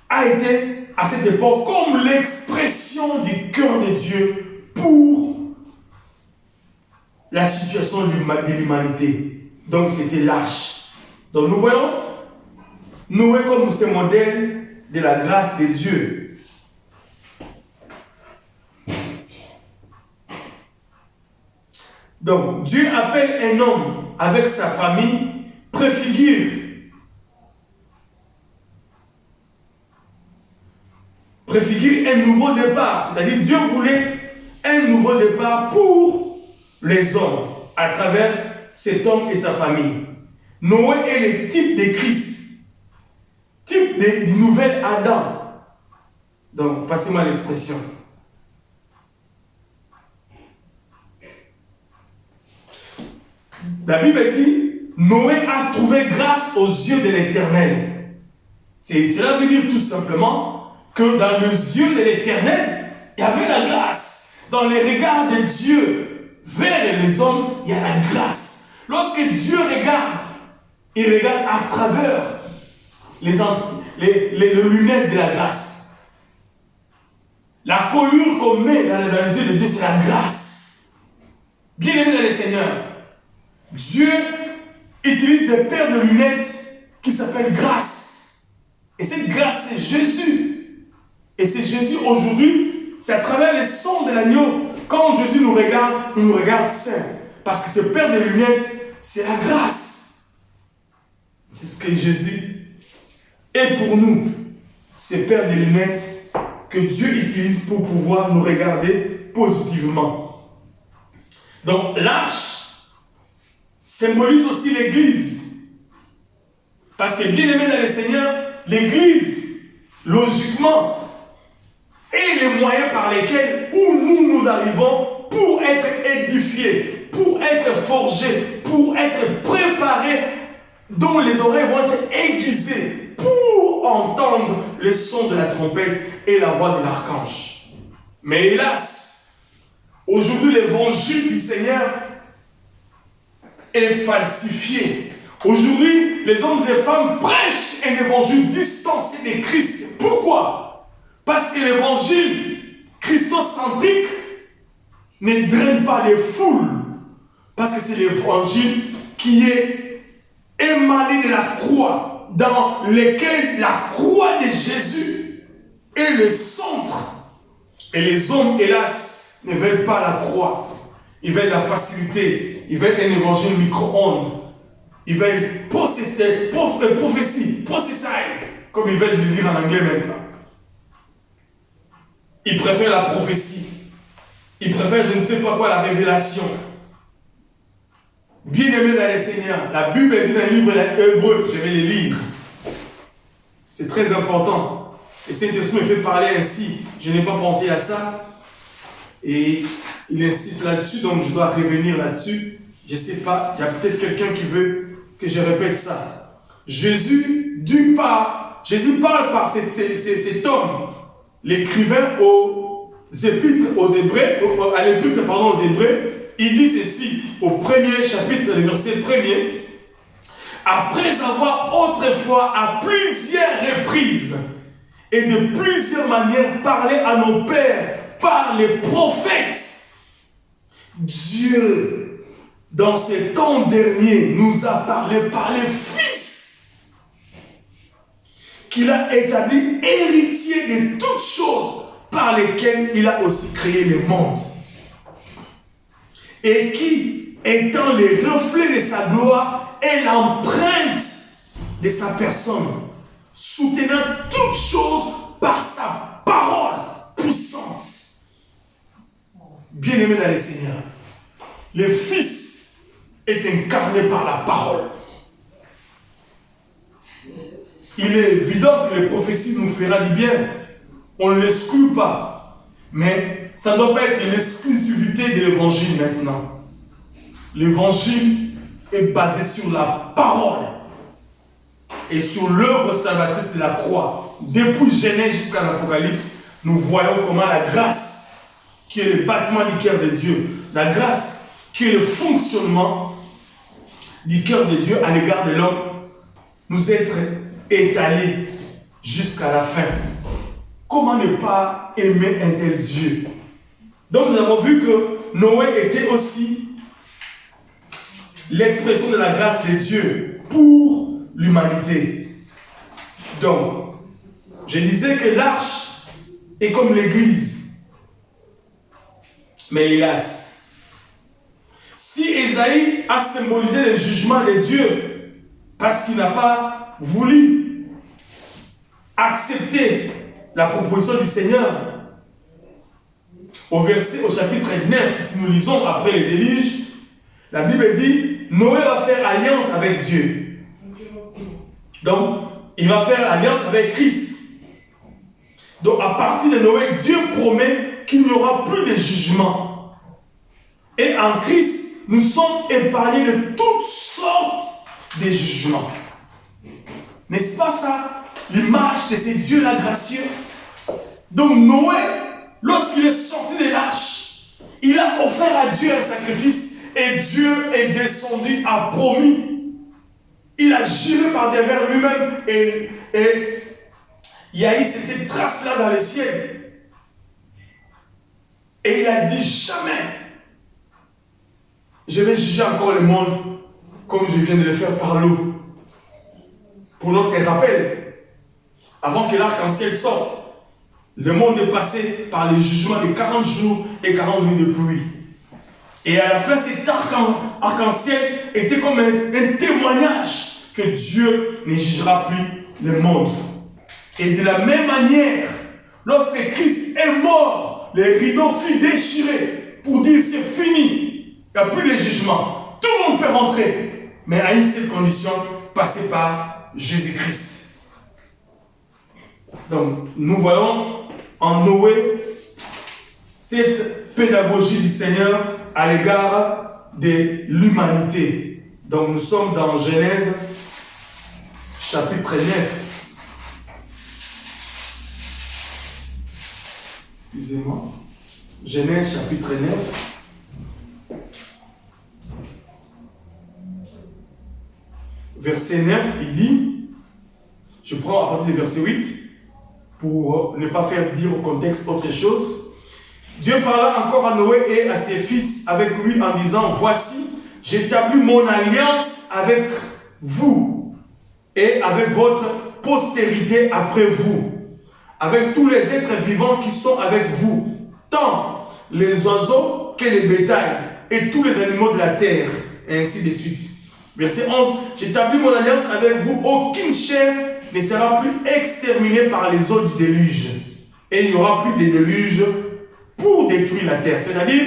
a été à cette époque comme l'expression du cœur de Dieu pour la situation de l'humanité. Donc c'était l'arche. Donc nous voyons Noé comme ce modèle de la grâce de Dieu. Donc Dieu appelle un homme avec sa famille, préfigure un nouveau départ. C'est-à-dire Dieu voulait un nouveau départ pour les hommes à travers cet homme et sa famille. Noé est le type de Christ, type du nouvel Adam. Donc, passez-moi l'expression. La Bible dit, Noé a trouvé grâce aux yeux de l'Éternel. Cela veut dire tout simplement que dans les yeux de l'Éternel, il y avait la grâce. Dans les regards de Dieu vers les hommes, il y a la grâce. Lorsque Dieu regarde, il regarde à travers les lunettes de la grâce. La colure qu'on met dans les yeux de Dieu, c'est la grâce. Bien aimé dans le Seigneur, Dieu utilise des paires de lunettes qui s'appellent grâce. Et cette grâce, c'est Jésus. Et c'est Jésus aujourd'hui, c'est à travers les sons de l'agneau. Quand Jésus nous regarde saint. Parce que ces paires de lunettes, c'est la grâce. C'est ce que Jésus est pour nous. Ces paires de lunettes que Dieu utilise pour pouvoir nous regarder positivement. Donc l'arche symbolise aussi l'Église. Parce que bien aimé dans le Seigneur, l'Église, logiquement, est les moyens par lesquels nous arrivons pour être édifiés, pour être forgés, pour être préparés, dont les oreilles vont être aiguisées pour entendre le son de la trompette et la voix de l'archange. Mais hélas, aujourd'hui l'évangile du Seigneur est falsifié. Aujourd'hui, les hommes et femmes prêchent un évangile distancé de Christ. Pourquoi? Parce que l'évangile christocentrique ne draine pas les foules. Parce que c'est l'évangile qui est émané de la croix, dans lequel la croix de Jésus est le centre. Et les hommes, hélas, ne veulent pas la croix. Ils veulent la facilité. Ils veulent un évangile micro-ondes. Ils veulent prophétie, prophesy, comme ils veulent le dire en anglais maintenant. Ils préfèrent la prophétie. Ils préfèrent je ne sais pas quoi, la révélation. Bien aimé dans les Seigneurs, la Bible dit dans le livre hébreu, je vais les lire. C'est très important. Et Saint-Esprit me fait parler ainsi. Je n'ai pas pensé à ça. Et il insiste là-dessus, donc je dois revenir là-dessus. Je ne sais pas, il y a peut-être quelqu'un qui veut que je répète ça. Jésus parle par cet homme, l'écrivain aux épîtres, aux Hébreux, à l'épître, aux Hébreux. Il dit ceci au premier chapitre, le verset 1er. après avoir autrefois à plusieurs reprises et de plusieurs manières parlé à nos pères par les prophètes, Dieu, dans ces temps derniers, nous a parlé par les fils qu'il a établi héritiers de toutes choses par lesquelles il a aussi créé le monde. Et qui, étant les reflets de sa gloire, est l'empreinte de sa personne, soutenant toutes choses par sa parole puissante. Bien-aimés dans le Seigneur, le Fils est incarné par la parole. Il est évident que les prophéties nous feront du bien. On ne l'exclut pas. Mais ça ne doit pas être l'exclusivité de l'évangile maintenant. L'évangile est basé sur la parole et sur l'œuvre salvatrice de la croix. Depuis Genèse jusqu'à l'Apocalypse, nous voyons comment la grâce, qui est le bâtiment du cœur de Dieu, la grâce, qui est le fonctionnement du cœur de Dieu à l'égard de l'homme, nous être étalée jusqu'à la fin. Comment ne pas aimer un tel Dieu? Donc nous avons vu que Noé était aussi l'expression de la grâce de Dieu pour l'humanité. Donc, je disais que l'arche est comme l'église. Mais hélas, si Ésaïe a symbolisé le jugement de Dieu parce qu'il n'a pas voulu accepter la proposition du Seigneur, au chapitre 9, si nous lisons après le déluge, la Bible dit, Noé va faire alliance avec Dieu. Donc, il va faire alliance avec Christ. Donc, à partir de Noé, Dieu promet qu'il n'y aura plus de jugement. Et en Christ, nous sommes épargnés de toutes sortes de jugements. N'est-ce pas ça, l'image de ces dieux-là gracieux? Donc, Noé, lorsqu'il est sorti de l'arche, il a offert à Dieu un sacrifice et Dieu est descendu, a promis. Il a juré par devers lui-même et il y a eu cette trace-là dans le ciel. Et il a dit jamais, je vais juger encore le monde comme je viens de le faire par l'eau. Pour notre rappel, avant que l'arc-en-ciel sorte, le monde est passé par le jugement de 40 jours et 40 nuits de pluie. Et à la fin, cet arc-en-ciel était comme un témoignage que Dieu ne jugera plus le monde. Et de la même manière, lorsque Christ est mort, les rideaux furent déchirés pour dire c'est fini. Il n'y a plus de jugement. Tout le monde peut rentrer. Mais à une seule condition, passer par Jésus-Christ. Donc, nous voyons en Noé cette pédagogie du Seigneur à l'égard de l'humanité. Donc, nous sommes dans Genèse, chapitre 9. Excusez-moi. Genèse, chapitre 9. Verset 9, il dit, je prends à partir du verset 8, pour ne pas faire dire au contexte autre chose. Dieu parla encore à Noé et à ses fils avec lui en disant, voici, j'établis mon alliance avec vous et avec votre postérité après vous, avec tous les êtres vivants qui sont avec vous, tant les oiseaux que les bétails et tous les animaux de la terre, et ainsi de suite. Verset 11, j'établis mon alliance avec vous, aucune chair ne sera plus exterminée par les eaux du déluge, et il n'y aura plus de déluge pour détruire la terre. C'est-à-dire,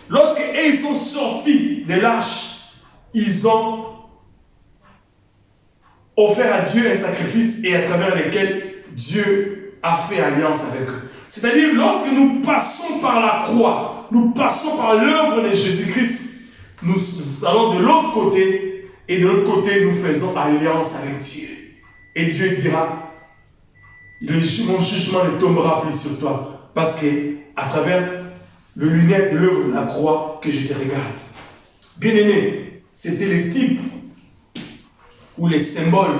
lorsqu'ils sont sortis de l'arche, ils ont offert à Dieu un sacrifice et à travers lequel Dieu a fait alliance avec eux. C'est-à-dire, lorsque nous passons par la croix, nous passons par l'œuvre de Jésus-Christ, nous allons de l'autre côté et de l'autre côté, nous faisons alliance avec Dieu. Et Dieu dira, mon jugement ne tombera plus sur toi parce que à travers le lunette de l'œuvre de la croix que je te regarde. Bien-aimé, c'était le type ou les symboles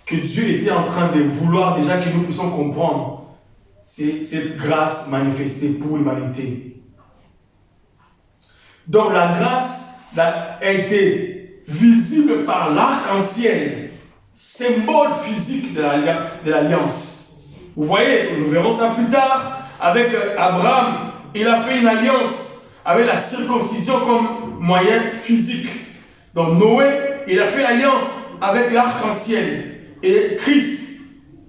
que Dieu était en train de vouloir déjà que nous puissions comprendre, c'est cette grâce manifestée pour l'humanité. Donc la grâce a été visible par l'arc-en-ciel, symbole physique de l'alliance. Vous voyez, nous verrons ça plus tard, avec Abraham, il a fait une alliance avec la circoncision comme moyen physique. Donc Noé, il a fait alliance avec l'arc-en-ciel. Et Christ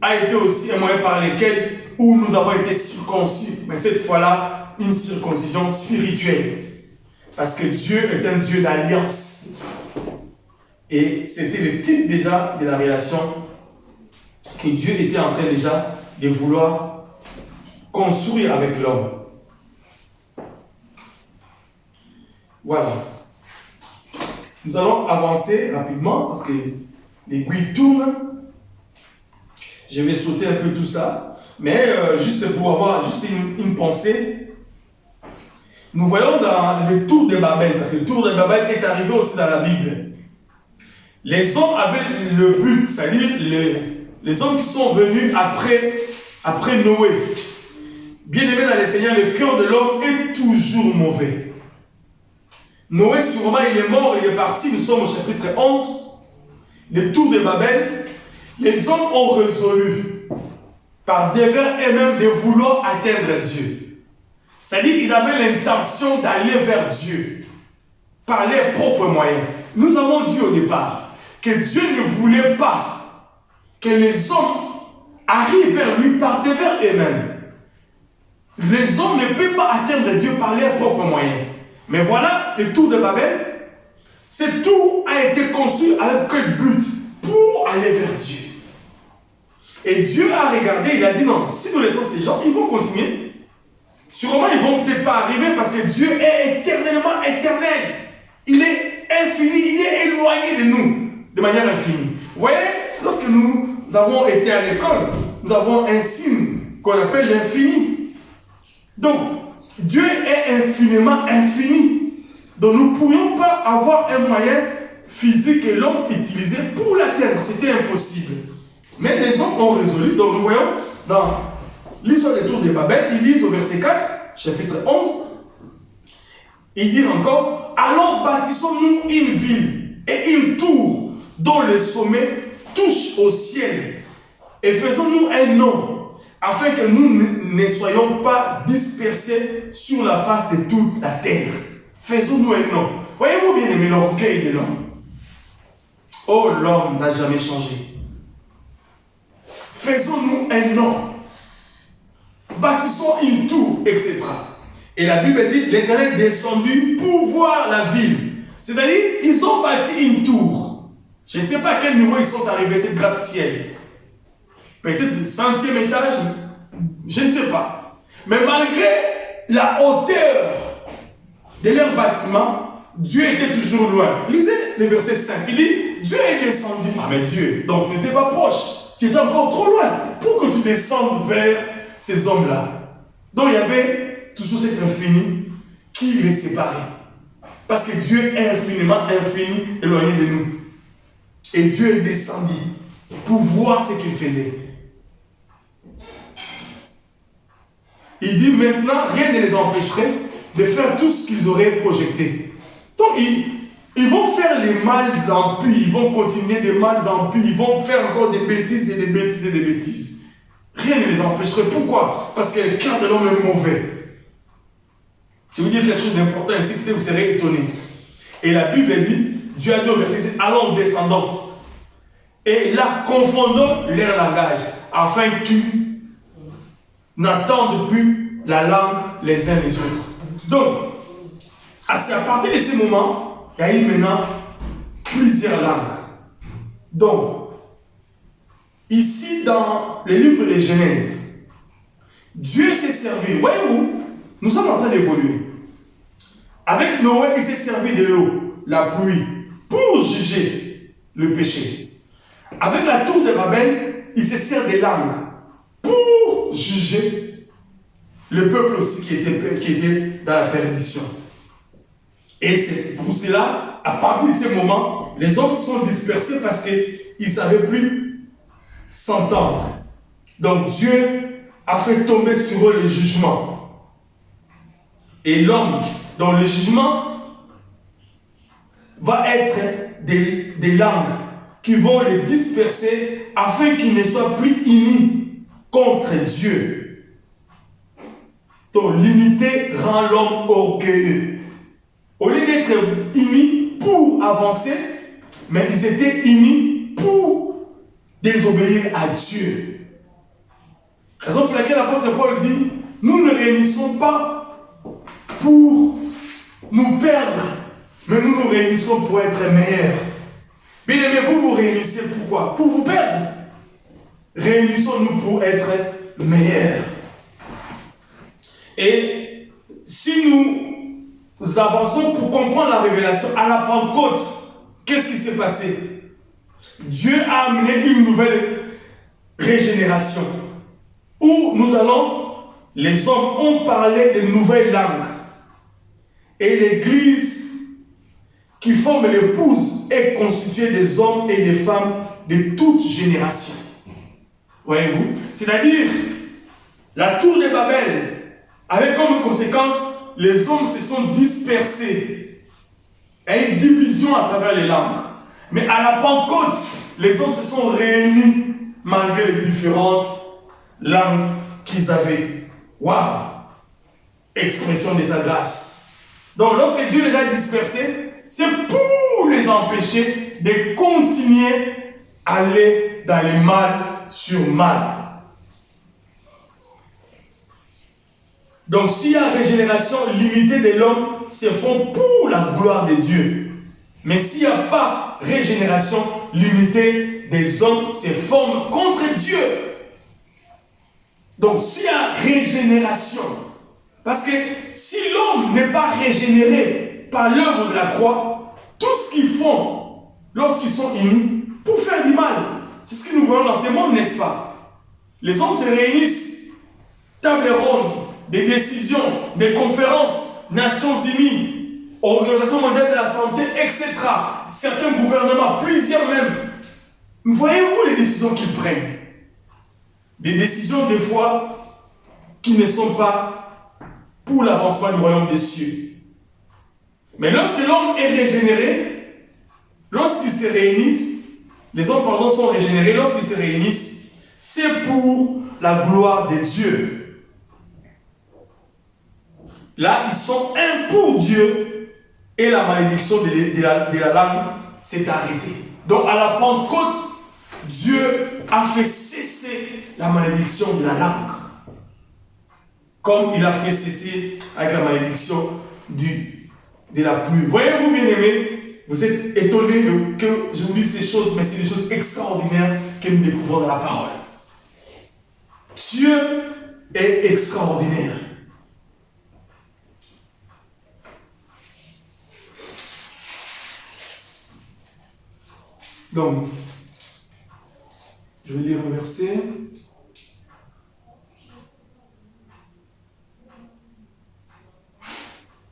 a été aussi un moyen par lequel où nous avons été circoncis. Mais cette fois-là, une circoncision spirituelle. Parce que Dieu est un Dieu d'alliance. Et c'était le type déjà de la relation que Dieu était en train déjà de vouloir construire avec l'homme. Voilà. Nous allons avancer rapidement parce que l'aiguille tourne. Je vais sauter un peu tout ça. Mais juste pour avoir juste une pensée. Nous voyons dans le tour de Babel, parce que le tour de Babel est arrivé aussi dans la Bible. Les hommes avaient le but, c'est-à-dire les hommes qui sont venus après Noé. Bien-aimé dans le Seigneur, le cœur de l'homme est toujours mauvais. Noé, sûrement, il est mort, il est parti. Nous sommes au chapitre 11. Le tour de Babel. Les hommes ont résolu, par devers eux-mêmes, de vouloir atteindre Dieu. C'est-à-dire qu'ils avaient l'intention d'aller vers Dieu par leurs propres moyens. Nous avons dit au départ que Dieu ne voulait pas que les hommes arrivent vers lui par devers eux-mêmes. Les hommes ne peuvent pas atteindre Dieu par leurs propres moyens. Mais voilà, le tour de Babel, ce tour a été construit avec quel but? Pour aller vers Dieu. Et Dieu a regardé, il a dit non, si nous laissons ces gens, ils vont continuer. Sûrement, ils ne vont peut-être pas arriver parce que Dieu est éternellement éternel. Il est infini, il est éloigné de nous de manière infinie. Vous voyez, lorsque nous avons été à l'école, nous avons un signe qu'on appelle l'infini. Donc, Dieu est infiniment infini. Donc, nous ne pourrions pas avoir un moyen physique que l'homme utilisait pour l'atteindre. C'était impossible. Mais les hommes ont résolu. Donc, nous voyons dans l'histoire des tours de Babel, ils disent au verset 4, chapitre 11, ils disent encore, alors bâtissons-nous une ville et une tour dont le sommet touche au ciel et faisons-nous un nom afin que nous ne soyons pas dispersés sur la face de toute la terre. Faisons-nous un nom. Voyez-vous bien aimé l'orgueil de l'homme. Oh, l'homme n'a jamais changé. Faisons-nous un nom. Bâtissons une tour, etc. Et la Bible dit, l'Éternel est descendu pour voir la ville. C'est-à-dire, ils ont bâti une tour. Je ne sais pas à quel niveau ils sont arrivés, c'est gratte-ciel. Peut-être le 100e étage, je ne sais pas. Mais malgré la hauteur de leur bâtiment, Dieu était toujours loin. Lisez le verset 5. Il dit, Dieu est descendu. Ah mais Dieu, donc tu n'étais pas proche. Tu étais encore trop loin. Pour que tu descendes vers ces hommes-là. Donc il y avait toujours cet infini qui les séparait. Parce que Dieu est infiniment infini, éloigné de nous. Et Dieu est descendu pour voir ce qu'il faisait. Il dit maintenant, rien ne les empêcherait de faire tout ce qu'ils auraient projeté. Donc ils vont faire les mâles impies, ils vont continuer des mâles impies, ils vont faire encore des bêtises et des bêtises et des bêtises. Rien ne les empêcherait. Pourquoi? Parce que le cœur de l'homme est mauvais. Je vais vous dire quelque chose d'important ici, peut-être vous serez étonnés. Et la Bible dit, Dieu a dit au verset 6, allons descendons. Et là, confondons leur langage, afin qu'ils n'entendent plus la langue les uns les autres. Donc, à partir de ce moment, il y a eu maintenant plusieurs langues. Donc, ici dans le livre de Genèse, Dieu s'est servi, voyez-vous, nous sommes en train d'évoluer. Avec Noé, il s'est servi de l'eau, la pluie, pour juger le péché. Avec la tour de Babel, il se sert des langues pour juger le peuple aussi qui était dans la perdition. Et c'est pour cela à partir de ce moment, les hommes se sont dispersés parce qu'ils ne savaient plus s'entendre. Donc Dieu a fait tomber sur eux le jugement. Et l'homme, dans le jugement, va être des langues qui vont les disperser afin qu'ils ne soient plus unis contre Dieu. Donc l'unité rend l'homme orgueilleux. Au lieu d'être unis pour avancer, mais ils étaient unis pour désobéir à Dieu. Raison pour laquelle l'apôtre Paul dit, nous ne réunissons pas pour nous perdre, mais nous nous réunissons pour être meilleurs. Bien aimé, vous vous réunissez pourquoi? Pour vous perdre. Réunissons-nous pour être meilleurs. Et si nous avançons pour comprendre la révélation à la Pentecôte, qu'est-ce qui s'est passé? Dieu a amené une nouvelle régénération où nous allons, les hommes ont parlé de nouvelles langues. Et l'Église qui forme l'épouse est constituée des hommes et des femmes de toutes générations. Voyez-vous? C'est-à-dire, la tour de Babel avait comme conséquence, les hommes se sont dispersés. Il y a une division à travers les langues. Mais à la Pentecôte, les hommes se sont réunis malgré les différentes langues qu'ils avaient. Waouh! Expression de sa grâce. Donc, lorsque Dieu les a dispersés, c'est pour les empêcher de continuer à aller dans les mal sur mal. Donc, s'il y a régénération limitée de l'homme, c'est font pour la gloire de Dieu. Mais s'il n'y a pas régénération limitée des hommes, c'est forme contre Dieu. Donc, s'il y a régénération, parce que si l'homme n'est pas régénéré par l'œuvre de la croix, tout ce qu'ils font lorsqu'ils sont unis pour faire du mal, c'est ce que nous voyons dans ce monde, n'est-ce pas? Les hommes se réunissent, table ronde, des décisions, des conférences, Nations Unies, Organisation mondiale de la santé, etc. Certains gouvernements, plusieurs même. Voyez-vous les décisions qu'ils prennent? Des décisions des fois qui ne sont pas pour l'avancement du royaume des cieux. Mais lorsque l'homme est régénéré, lorsqu'ils se réunissent, les hommes pardon, sont régénérés, lorsqu'ils se réunissent, c'est pour la gloire de Dieu. Là, ils sont un pour Dieu et la malédiction de la langue s'est arrêtée. Donc à la Pentecôte, Dieu a fait cesser la malédiction de la langue. Comme il a fait cesser avec la malédiction de la pluie. Voyez-vous, bien-aimés, vous êtes étonnés que je vous dise ces choses, mais c'est des choses extraordinaires que nous découvrons dans la parole. Dieu est extraordinaire. Donc, je vais lire un verset.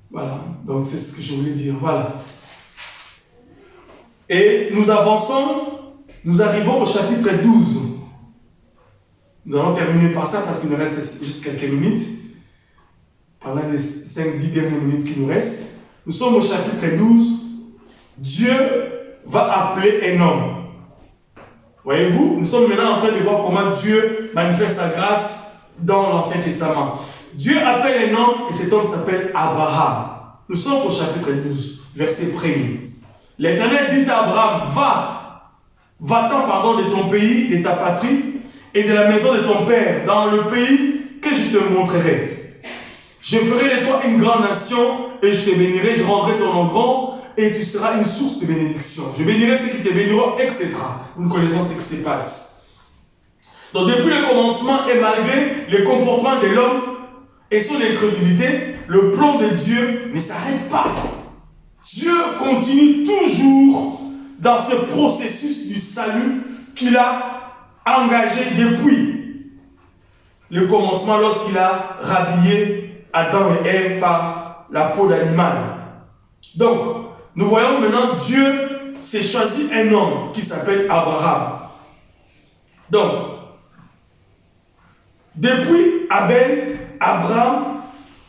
Voilà, donc c'est ce que je voulais dire. Voilà. Et nous avançons, nous arrivons au chapitre 12. Nous allons terminer par ça parce qu'il nous reste juste quelques minutes. Pendant les 5-10 dernières minutes qui nous restent. Nous sommes au chapitre 12. Dieu va appeler un homme. Voyez-vous, nous sommes maintenant en train de voir comment Dieu manifeste sa grâce dans l'Ancien Testament. Dieu appelle un homme et cet homme s'appelle Abraham. Nous sommes au chapitre 12, verset 1er. L'Éternel dit à Abraham, va-t'en de ton pays, de ta patrie et de la maison de ton père dans le pays que je te montrerai. Je ferai de toi une grande nation et je te bénirai, je rendrai ton nom grand et tu seras une source de bénédiction. Je bénirai ceux qui te béniront, etc. Nous connaissons ce qui se passe. Donc depuis le commencement et malgré le comportement de l'homme et son incrédulité, le plan de Dieu ne s'arrête pas. Dieu continue toujours dans ce processus du salut qu'il a engagé depuis le commencement lorsqu'il a rhabillé Adam et Ève par la peau d'animal. Donc, nous voyons maintenant Dieu s'est choisi un homme qui s'appelle Abraham. Donc, depuis Abel, Abraham,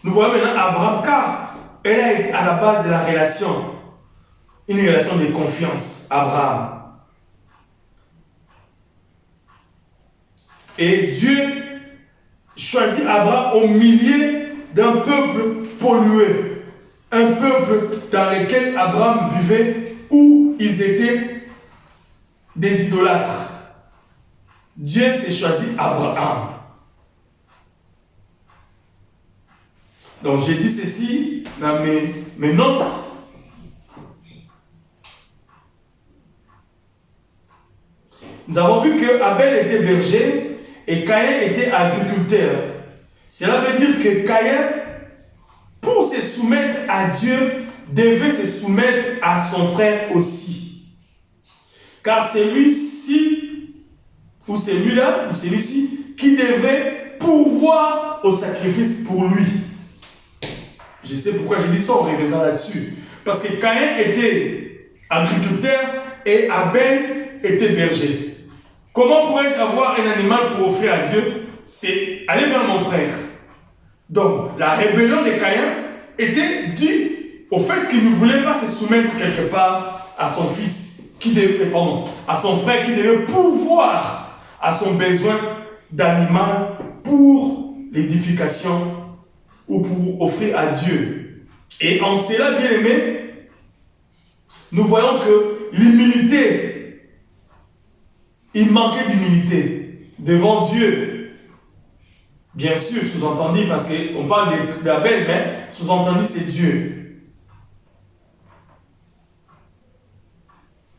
nous voyons maintenant Abraham, car elle a été à la base de la relation, une relation de confiance, Abraham. Et Dieu choisit Abraham au milieu d'un peuple pollué, un peuple dans lequel Abraham vivait, où ils étaient des idolâtres. Dieu s'est choisi Abraham. Donc j'ai dit ceci dans mes notes. Nous avons vu que Abel était berger et Caïn était agriculteur. Cela veut dire que Caïn, pour se soumettre à Dieu, devait se soumettre à son frère aussi. Car c'est lui-ci, ou celui-là, ou celui-ci, qui devait pourvoir au sacrifice pour lui. Je sais pourquoi je dis ça, on reviendra là-dessus. Parce que Caïn était agriculteur et Abel était berger. Comment pourrais-je avoir un animal pour offrir à Dieu? C'est aller vers mon frère. Donc, la rébellion de Caïn était due au fait qu'il ne voulait pas se soumettre quelque part à son fils, à son frère qui devait pourvoir à son besoin d'animal pour l'édification ou pour offrir à Dieu. Et en cela, bien aimé, nous voyons que l'humilité, il manquait d'humilité devant Dieu. Bien sûr, sous-entendu, parce qu'on parle d'Abel, mais sous-entendu, c'est Dieu.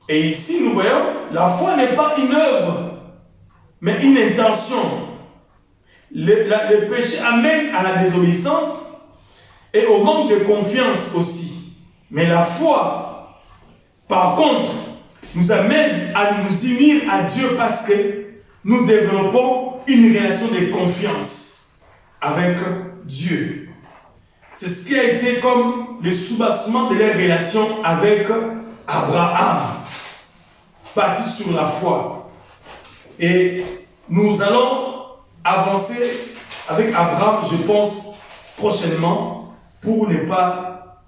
Et ici, nous voyons, la foi n'est pas une œuvre, mais une intention. Le péché amène à la désobéissance et au manque de confiance aussi. Mais la foi, par contre, nous amène à nous unir à Dieu parce que nous développons une relation de confiance avec Dieu. C'est ce qui a été comme le soubassement de leur relation avec Abraham, bâti sur la foi. Et nous allons avancer avec Abraham, je pense, prochainement, pour ne pas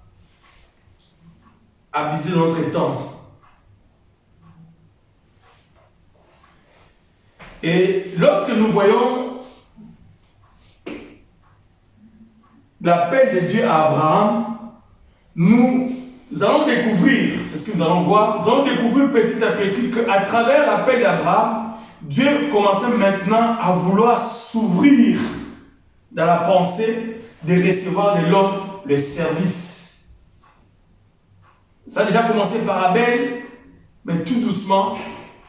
abuser notre temps. Et lorsque nous voyons l'appel de Dieu à Abraham, nous allons découvrir, c'est ce que nous allons voir, nous allons découvrir petit à petit qu'à travers l'appel d'Abraham, Dieu commençait maintenant à vouloir s'ouvrir dans la pensée de recevoir de l'homme le service. Ça a déjà commencé par Abel, mais tout doucement,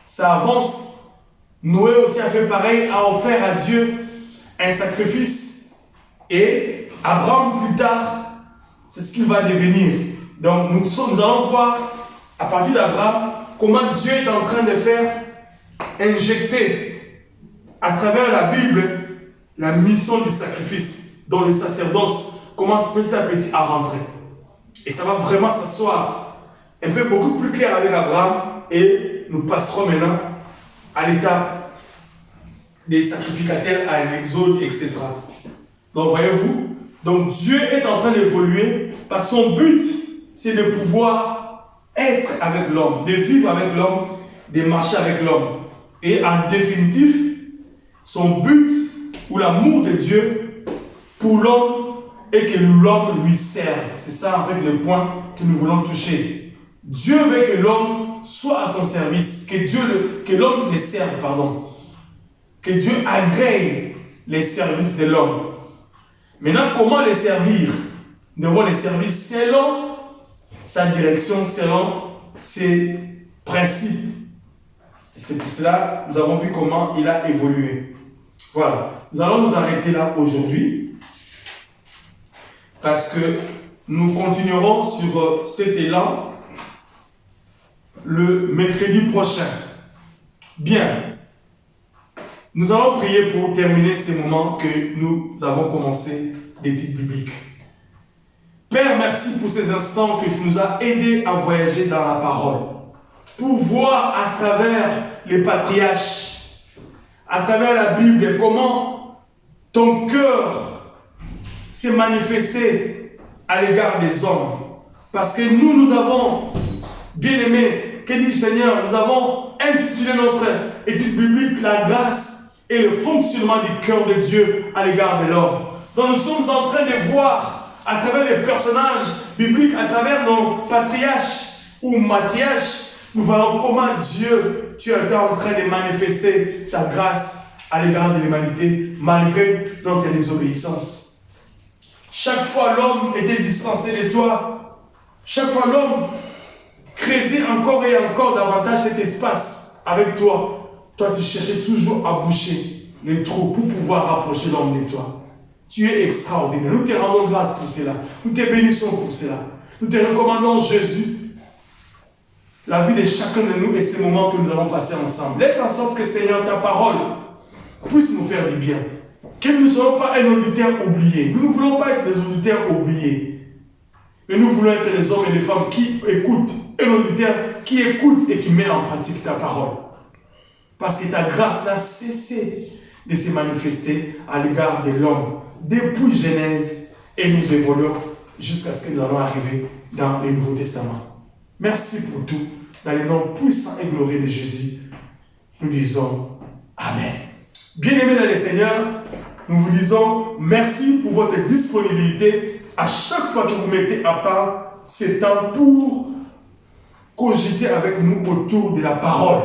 ça avance. Noé aussi a fait pareil, a offert à Dieu un sacrifice. Et Abraham, plus tard, c'est ce qu'il va devenir. Donc nous allons voir, à partir d'Abraham, comment Dieu est en train de faire injecter à travers la Bible la mission du sacrifice, dont le sacerdoce commence petit à petit à rentrer. Et ça va vraiment s'asseoir un peu beaucoup plus clair avec Abraham, et nous passerons maintenant à l'étape des sacrificateurs, à un exode, etc. Donc voyez-vous, donc Dieu est en train d'évoluer, parce que son but, c'est de pouvoir être avec l'homme, de vivre avec l'homme, de marcher avec l'homme. Et en définitive, son but ou l'amour de Dieu pour l'homme est que l'homme lui serve. C'est ça en fait le point que nous voulons toucher. Dieu veut que l'homme soit à son service, que l'homme le serve, pardon. Que Dieu agrée les services de l'homme. Maintenant, comment les servir? Nous devons les servir selon sa direction, selon ses principes. C'est pour cela que nous avons vu comment il a évolué. Voilà. Nous allons nous arrêter là aujourd'hui parce que nous continuerons sur cet élan le mercredi prochain. Bien. Nous allons prier pour terminer ces moments que nous avons commencé d'études bibliques. Père, merci pour ces instants que tu nous as aidés à voyager dans la parole. Pour voir à travers les patriarches, à travers la Bible, comment ton cœur s'est manifesté à l'égard des hommes. Parce que nous avons, bien aimé, que dit le Seigneur, nous avons intitulé notre étude biblique la grâce et le fonctionnement du cœur de Dieu à l'égard de l'homme. Donc nous sommes en train de voir à travers les personnages bibliques, à travers nos patriarches ou matriarches, nous voyons comment Dieu, tu es en train de manifester ta grâce à l'égard de l'humanité malgré notre désobéissance. Chaque fois l'homme était distancé de toi, chaque fois l'homme creusait encore et encore davantage cet espace avec toi. Toi, tu cherchais toujours à boucher les trous pour pouvoir rapprocher l'homme de toi. Tu es extraordinaire. Nous te rendons grâce pour cela. Nous te bénissons pour cela. Nous te recommandons, Jésus, la vie de chacun de nous et ces moments que nous avons passés ensemble. Laisse en sorte que, Seigneur, ta parole puisse nous faire du bien. Que nous ne soyons pas un auditeur oublié. Nous ne voulons pas être des auditeurs oubliés. Mais nous voulons être des hommes et des femmes qui écoutent. Un auditeur qui écoute et qui met en pratique ta parole. Parce que ta grâce n'a cessé de se manifester à l'égard de l'homme. Depuis Genèse, et nous évoluons jusqu'à ce que nous allons arriver dans le Nouveau Testament. Merci pour tout. Dans le nom puissant et glorieux de Jésus, nous disons Amen. Bien-aimés dans le Seigneur, nous vous disons merci pour votre disponibilité à chaque fois que vous mettez à part ce temps pour cogiter avec nous autour de la parole.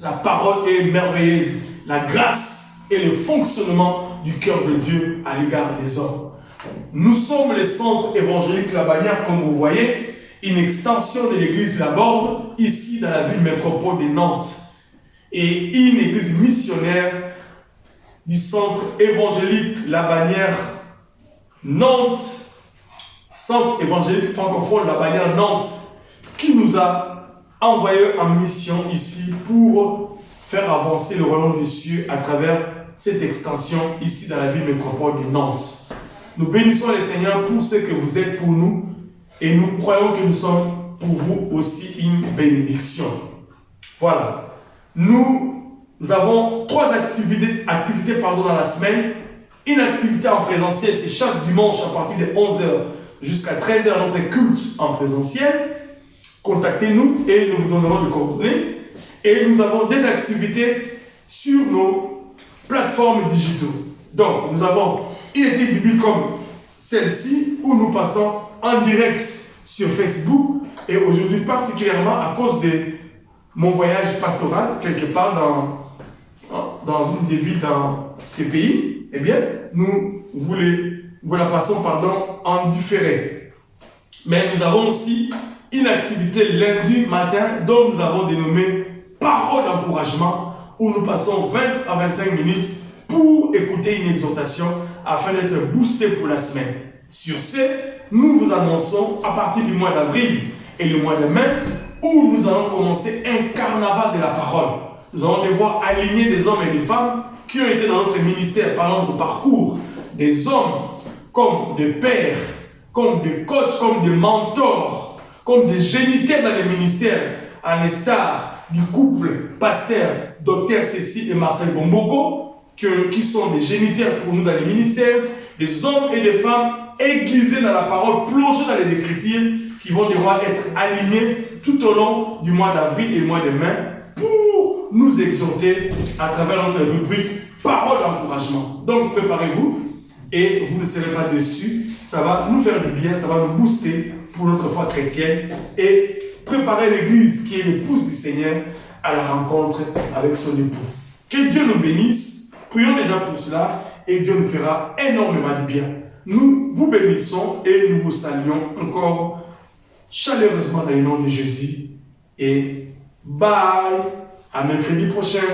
La parole est merveilleuse. La grâce et le fonctionnement du cœur de Dieu à l'égard des hommes. Nous sommes le centre évangélique La Bannière, comme vous voyez, une extension de l'église La Borde, ici dans la ville métropole de Nantes, et une église missionnaire du centre évangélique La Bannière Nantes, centre évangélique francophone La Bannière Nantes, qui nous a envoyé en mission ici pour faire avancer le royaume des cieux à travers cette extension ici dans la ville métropole de Nantes. Nous bénissons le Seigneur pour ce que vous êtes pour nous et nous croyons que nous sommes pour vous aussi une bénédiction. Voilà. Nous avons 3 activités dans la semaine. Une activité en présentiel, c'est chaque dimanche à partir de 11h jusqu'à 13h notre culte en présentiel. Contactez-nous et nous vous donnerons des coordonnées. Et nous avons des activités sur nos plateformes digitales. Donc, nous avons une étude biblique comme celle-ci où nous passons en direct sur Facebook. Et aujourd'hui, particulièrement à cause de mon voyage pastoral, quelque part dans une des villes dans ces pays, eh bien, nous la passons en différé. Mais nous avons aussi une activité lundi matin dont nous avons dénommé Parole d'encouragement, où nous passons 20 à 25 minutes pour écouter une exhortation afin d'être boosté pour la semaine. Sur ce, nous vous annonçons à partir du mois d'avril et le mois de mai où nous allons commencer un carnaval de la parole. Nous allons devoir aligner des hommes et des femmes qui ont été dans notre ministère par notre parcours, des hommes comme des pères, comme des coachs, comme des mentors, comme des géniteurs dans les ministères, à l'instar du couple pasteur Dr Cécile et Marcel Bomboko, qui sont des géniteurs pour nous dans les ministères, des hommes et des femmes aiguisés dans la parole, plongés dans les Écritures, qui vont devoir être alignés tout au long du mois d'avril et du mois de mai pour nous exhorter à travers notre rubrique Parole d'encouragement. Donc préparez-vous et vous ne serez pas déçus. Ça va nous faire du bien, ça va nous booster pour notre foi chrétienne et préparer l'Église qui est l'épouse du Seigneur à la rencontre avec son époux. Que Dieu nous bénisse. Prions déjà pour cela et Dieu nous fera énormément de bien. Nous vous bénissons et nous vous saluons encore chaleureusement dans le nom de Jésus. Et bye, à mercredi prochain.